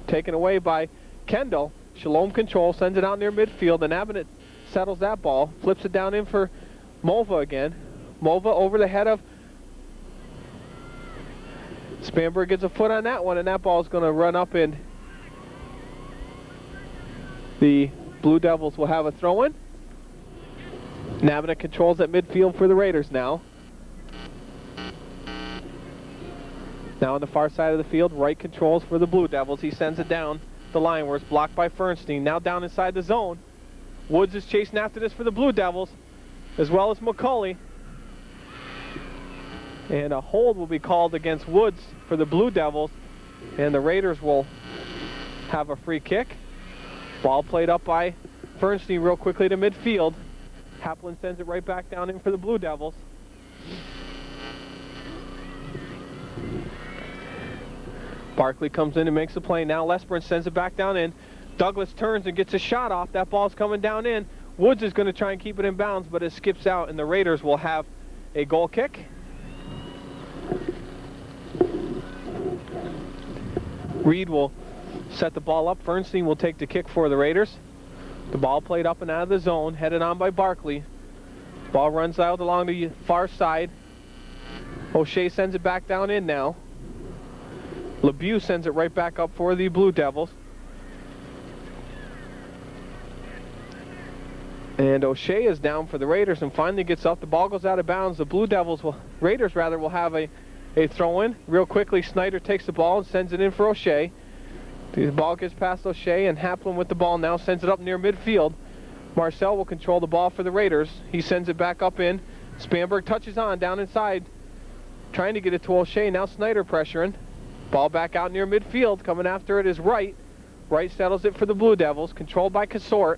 taken away by Kendall. Shalom control, sends it out near midfield, and Avenant settles that ball, flips it down in for Mova again. Mova over the head of Spanberg, gets a foot on that one, and that ball is going to run up in. The Blue Devils will have a throw-in. Avenant controls at midfield for the Raiders now. Now on the far side of the field, Wright controls for the Blue Devils. He sends it down the line where it's blocked by Fernstein. Now down inside the zone. Woods is chasing after this for the Blue Devils, as well as McCauley. And a hold will be called against Woods for the Blue Devils, and the Raiders will have a free kick. Ball played up by Fernstein real quickly to midfield. Haplin sends it right back down in for the Blue Devils. Barkley comes in and makes the play. Now Lesburn sends it back down in. Douglas turns and gets a shot off. That ball's coming down in. Woods is going to try and keep it in bounds, but it skips out, and the Raiders will have a goal kick. Reed will set the ball up. Fernstein will take the kick for the Raiders. The ball played up and out of the zone, headed on by Barkley. Ball runs out along the far side. O'Shea sends it back down in now. LeBeau sends it right back up for the Blue Devils. And O'Shea is down for the Raiders and finally gets up. The ball goes out of bounds. The Blue Devils, Raiders will have a throw-in. Real quickly, Snyder takes the ball and sends it in for O'Shea. The ball gets past O'Shea, and Haplin with the ball now sends it up near midfield. Marcel will control the ball for the Raiders. He sends it back up in. Spanberg touches on down inside, trying to get it to O'Shea. Now Snyder pressuring. Ball back out near midfield. Coming after it is Wright. Wright settles it for the Blue Devils, controlled by Casort.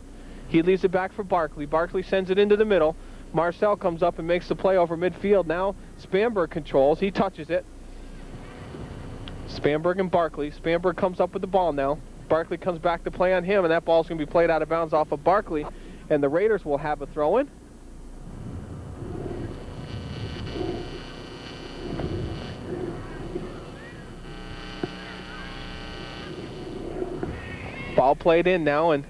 He leaves it back for Barkley. Barkley sends it into the middle. Marcel comes up and makes the play over midfield. Now Spanberg controls. He touches it. Spanberg and Barkley. Spanberg comes up with the ball now. Barkley comes back to play on him, and that ball's going to be played out of bounds off of Barkley. And the Raiders will have a throw-in. Ball played in now, and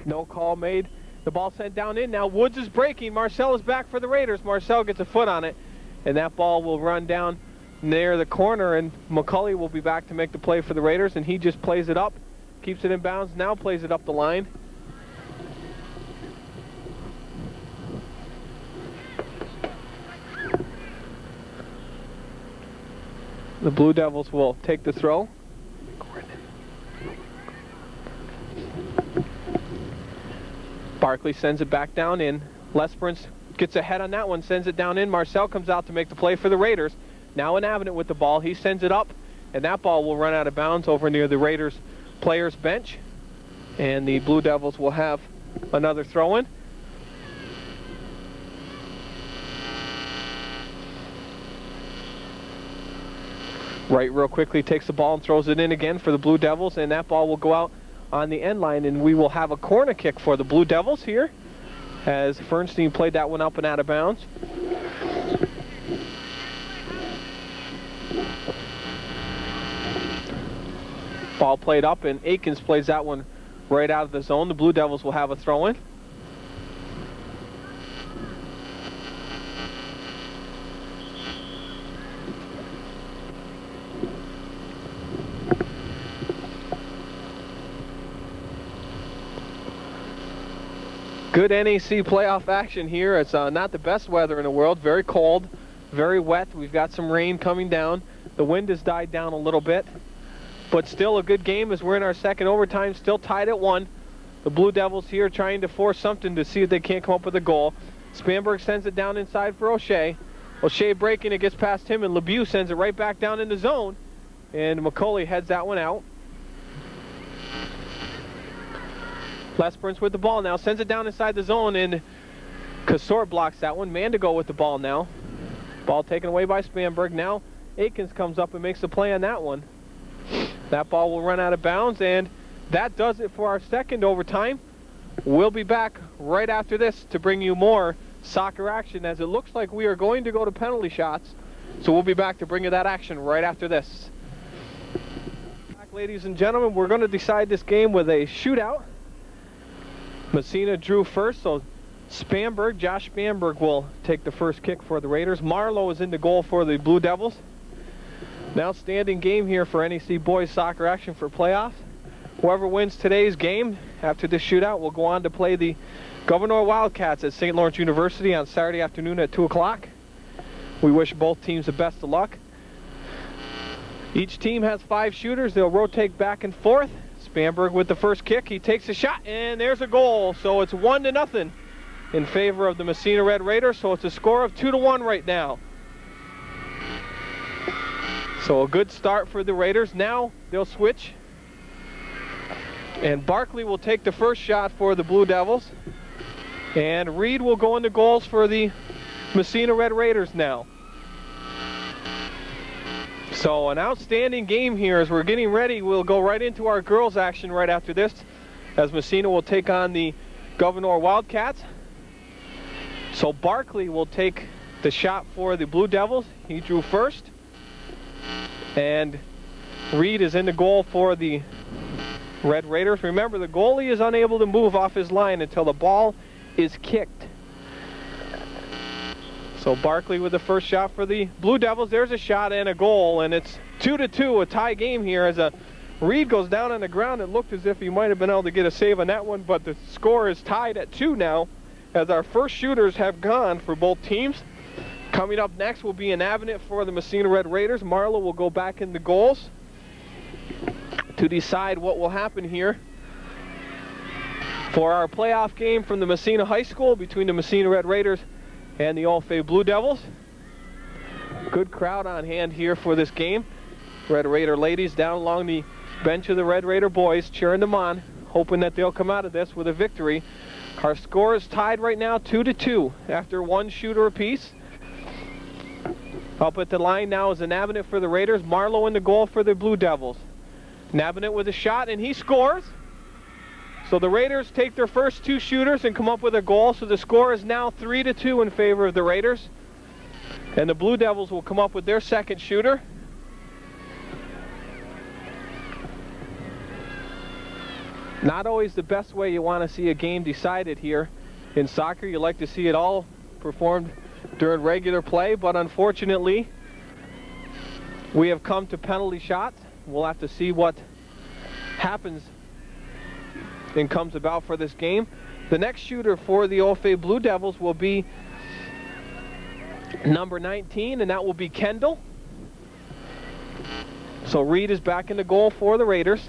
no call made. The ball sent down in now. Woods is breaking. Marcel is back for the Raiders. Marcel gets a foot on it, and that ball will run down near the corner, and McCulley will be back to make the play for the Raiders, and he just plays it up, keeps it in bounds, now plays it up the line. The Blue Devils will take the throw. Barkley sends it back down in. Lesperance gets ahead on that one, sends it down in. Marcel comes out to make the play for the Raiders. Now in Avenant with the ball. He sends it up, and that ball will run out of bounds over near the Raiders players bench. And the Blue Devils will have another throw-in. Wright real quickly takes the ball and throws it in again for the Blue Devils, and that ball will go out on the end line, and we will have a corner kick for the Blue Devils here as Fernstein played that one up and out of bounds. Ball played up, and Aikens plays that one right out of the zone. The Blue Devils will have a throw-in. Good NAC playoff action here. It's not the best weather in the world. Very cold, very wet. We've got some rain coming down. The wind has died down a little bit, but still a good game as we're in our second overtime, still tied at 1. The Blue Devils here trying to force something to see if they can't come up with a goal. Spanberg sends it down inside for O'Shea. O'Shea breaking, it gets past him, and LeBeau sends it right back down in the zone, and McCulley heads that one out. Lesperance with the ball now, sends it down inside the zone, and Casort blocks that one. Mandigo with the ball now. Ball taken away by Spanberg. Now Aikens comes up and makes the play on that one. That ball will run out of bounds, and that does it for our second overtime. We'll be back right after this to bring you more soccer action, as it looks like we are going to go to penalty shots. So we'll be back to bring you that action right after this. Back, ladies and gentlemen, we're going to decide this game with a shootout. Massena drew first, so Josh Spanberg will take the first kick for the Raiders. Marlowe is in the goal for the Blue Devils. An outstanding game here for NEC boys soccer action for playoffs. Whoever wins today's game after this shootout will go on to play the Governor Wildcats at St. Lawrence University on Saturday afternoon at 2 o'clock. We wish both teams the best of luck. Each team has 5 shooters. They'll rotate back and forth. Spanberg with the first kick. He takes a shot, and there's a goal. So it's 1-0 in favor of the Massena Red Raiders. So it's a score of 2-1 right now. So a good start for the Raiders. Now they'll switch, and Barkley will take the first shot for the Blue Devils, and Reed will go into goals for the Massena Red Raiders now. So an outstanding game here as we're getting ready. We'll go right into our girls action right after this, as Massena will take on the Governor Wildcats. So Barkley will take the shot for the Blue Devils. He drew first, and Reed is in the goal for the Red Raiders. Remember, the goalie is unable to move off his line until the ball is kicked. So Barkley with the first shot for the Blue Devils. There's a shot and a goal, and it's 2-2, a tie game here as Reed goes down on the ground. It looked as if he might have been able to get a save on that one, but the score is tied at 2 now as our first shooters have gone for both teams. Coming up next will be an Avenant for the Massena Red Raiders. Marlowe will go back in the goals to decide what will happen here for our playoff game from the Massena High School between the Massena Red Raiders and the OFA Blue Devils. Good crowd on hand here for this game. Red Raider ladies down along the bench of the Red Raider boys cheering them on, hoping that they'll come out of this with a victory. Our score is tied right now 2-2 after one shooter apiece. Up at the line now is an Avenant for the Raiders. Marlowe in the goal for the Blue Devils. Avenant with a shot, and he scores. So the Raiders take their first 2 shooters and come up with a goal. So the score is now 3-2 in favor of the Raiders. And the Blue Devils will come up with their second shooter. Not always the best way you want to see a game decided here in soccer. You like to see it all performed during regular play, but unfortunately we have come to penalty shots. We'll have to see what happens and comes about for this game. The next shooter for the OFA Blue Devils will be number 19, and that will be Kendall. So Reed is back in the goal for the Raiders.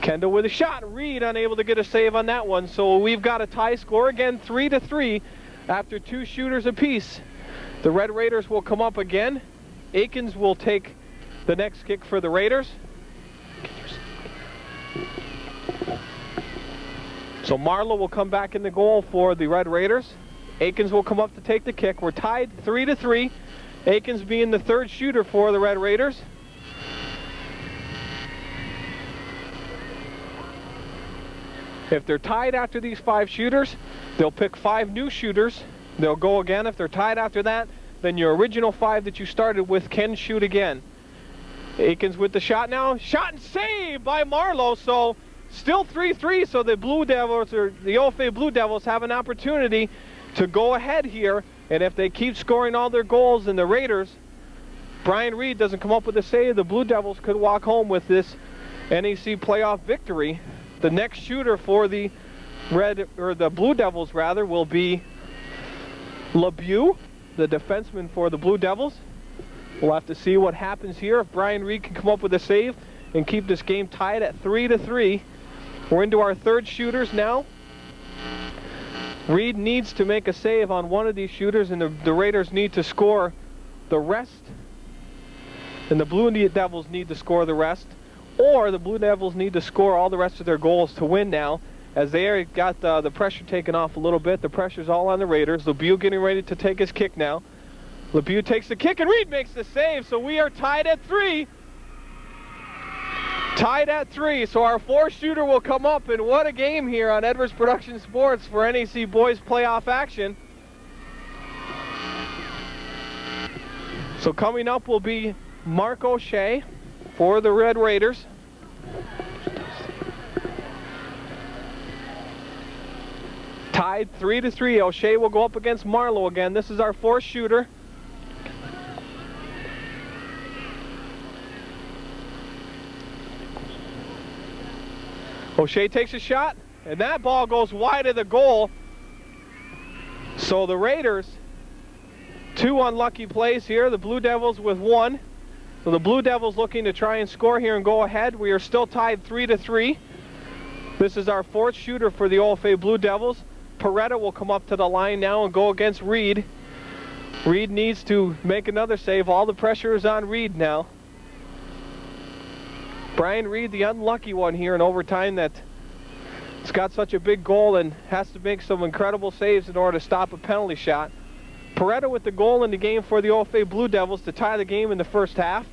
Kendall with a shot. Reed unable to get a save on that one. So we've got a tie score again, 3-3 after 2 shooters apiece. The Red Raiders will come up again. Akins will take the next kick for the Raiders. So Marlowe will come back in the goal for the Red Raiders. Akins will come up to take the kick. We're tied 3-3. Akins being the third shooter for the Red Raiders. If they're tied after these 5 shooters, they'll pick 5 new shooters. They'll go again. If they're tied after that, then your original 5 that you started with can shoot again. Akins with the shot now. Shot and save by Marlowe. So still 3-3. So the Blue Devils, or the OFA Blue Devils, have an opportunity to go ahead here. And if they keep scoring all their goals in the Raiders, Brian Reed doesn't come up with a save, the Blue Devils could walk home with this NEC playoff victory. The next shooter for the Blue Devils rather will be LeBeau, the defenseman for the Blue Devils. We'll have to see what happens here if Brian Reed can come up with a save and keep this game tied at 3-3. We're into our third shooters now. Reed needs to make a save on one of these shooters, and the Raiders need to score the rest. And the Blue Devils need to score the rest. Or the Blue Devils need to score all the rest of their goals to win now, as they already got the pressure taken off a little bit. The pressure's all on the Raiders. LeBeau getting ready to take his kick now. LeBeau takes the kick, and Reed makes the save, so we are tied at 3. Tied at 3, so our 4th shooter will come up, and what a game here on Edwards Production Sports for NEC Boys playoff action. So coming up will be Mark O'Shea for the Red Raiders. Tied 3-3. O'Shea will go up against Marlowe again. This is our 4th shooter. O'Shea takes a shot, and that ball goes wide of the goal. So the Raiders, 2 unlucky plays here. The Blue Devils with 1. So the Blue Devils looking to try and score here and go ahead. We are still tied 3-3. This is our 4th shooter for the OFA Blue Devils. Peretta will come up to the line now and go against Reed. Reed needs to make another save. All the pressure is on Reed now. Brian Reed, the unlucky one here in overtime, that's got such a big goal and has to make some incredible saves in order to stop a penalty shot. Peretta with the goal in the game for the OFA Blue Devils to tie the game in the first half.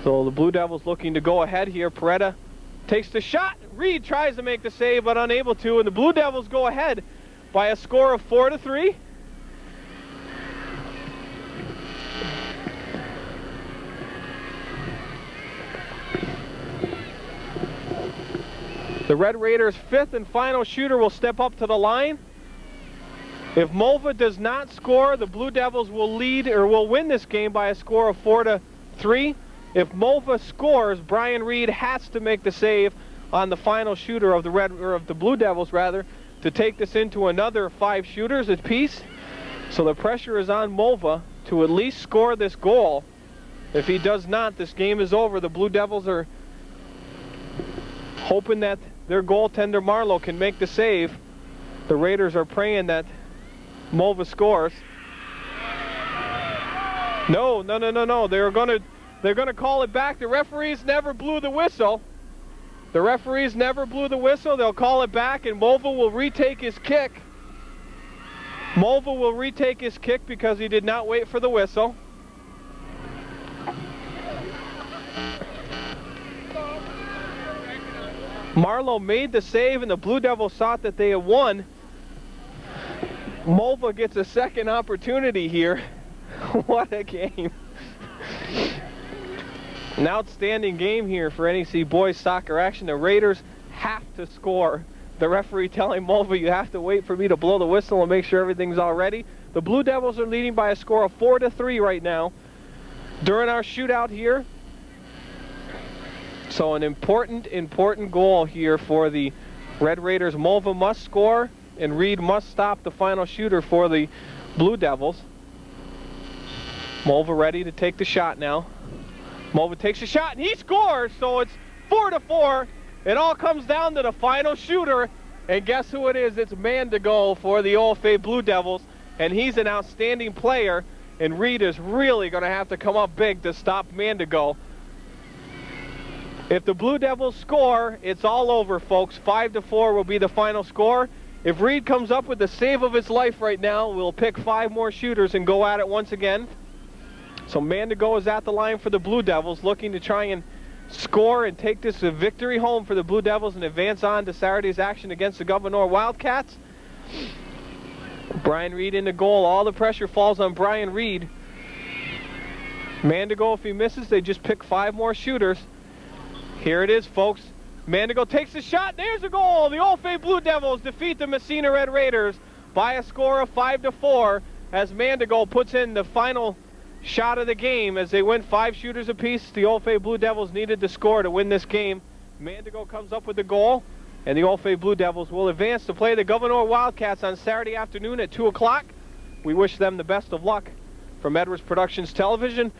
So the Blue Devils looking to go ahead here. Peretta takes the shot. Reed tries to make the save but unable to, and the Blue Devils go ahead by a score of 4-3. The Red Raiders' fifth and final shooter will step up to the line. If Mulva does not score, the Blue Devils will lead or will win this game by a score of 4-3. If Mulva scores, Brian Reed has to make the save on the final shooter of the Blue Devils rather, to take this into another 5 shooters apiece. So the pressure is on Mulva to at least score this goal. If he does not, this game is over. The Blue Devils are hoping that their goaltender Marlowe can make the save. The Raiders are praying that Mulva scores. No. They're gonna call it back. The referees never blew the whistle. The referees never blew the whistle. They'll call it back, and Mulva will retake his kick. Mulva will retake his kick because he did not wait for the whistle. Marlowe made the save, and the Blue Devils thought that they had won. Mulva gets a second opportunity here. What a game. An outstanding game here for NEC boys soccer action. The Raiders have to score. The referee telling Mulva, you have to wait for me to blow the whistle and make sure everything's all ready. The Blue Devils are leading by a score of 4-3 right now during our shootout here. So an important goal here for the Red Raiders. Mulva must score, and Reed must stop the final shooter for the Blue Devils. Mulva ready to take the shot now. Mulva takes a shot, and he scores, so it's 4-4. It all comes down to the final shooter, and guess who it is? It's Mandigo for the OFA Blue Devils, and he's an outstanding player, and Reed is really going to have to come up big to stop Mandigo. If the Blue Devils score, it's all over, folks. 5-4 will be the final score. If Reed comes up with the save of his life right now, we'll pick 5 more shooters and go at it once again. So Mandigo is at the line for the Blue Devils, looking to try and score and take this a victory home for the Blue Devils and advance on to Saturday's action against the Governor Wildcats. Brian Reed in the goal. All the pressure falls on Brian Reed. Mandigo, if he misses, they just pick 5 more shooters. Here it is, folks. Mandigo takes the shot. There's a goal. The OFA Blue Devils defeat the Massena Red Raiders by a score of 5-4 as Mandigo puts in the final shot of the game. As they went 5 shooters apiece, the OFA Blue Devils needed to score to win this game. Mandigo comes up with the goal, and the OFA Blue Devils will advance to play the Governor Wildcats on Saturday afternoon at 2 o'clock. We wish them the best of luck from Edwards Productions Television.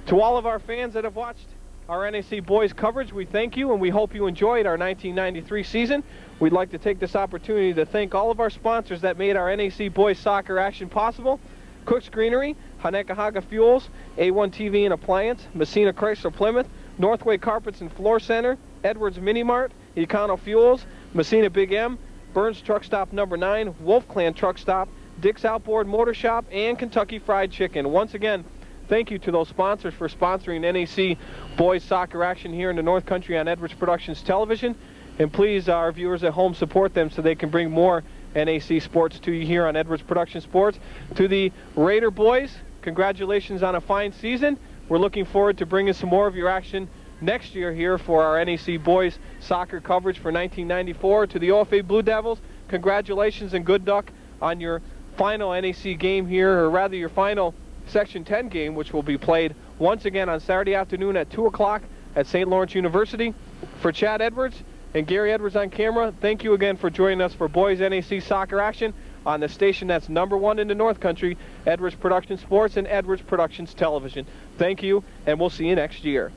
To all of our fans that have watched our NAC boys coverage, we thank you, and we hope you enjoyed our 1993 season. We'd like to take this opportunity to thank all of our sponsors that made our NAC boys soccer action possible. Cook's Greenery, Hanekahaga Fuels, A1 TV and Appliance, Massena Chrysler Plymouth, Northway Carpets and Floor Center, Edwards Mini Mart, Econo Fuels, Massena Big M, Burns Truck Stop Number 9, Wolf Clan Truck Stop, Dick's Outboard Motor Shop, and Kentucky Fried Chicken. Once again, thank you to those sponsors for sponsoring NAC boys soccer action here in the North Country on Edwards Productions Television. And please, our viewers at home, support them so they can bring more NAC sports to you here on Edwards Production Sports. To the Raider boys, congratulations on a fine season. We're looking forward to bringing some more of your action next year here for our NAC boys soccer coverage for 1994. To the OFA Blue Devils, congratulations and good luck on your final NAC game here, or rather your final Section 10 game, which will be played once again on Saturday afternoon at 2 o'clock at St. Lawrence University. For Chad Edwards and Gary Edwards on camera, thank you again for joining us for boys NAC soccer action on the station that's #1 in the North Country, Edwards Production Sports and Edwards Productions Television. Thank you, and we'll see you next year.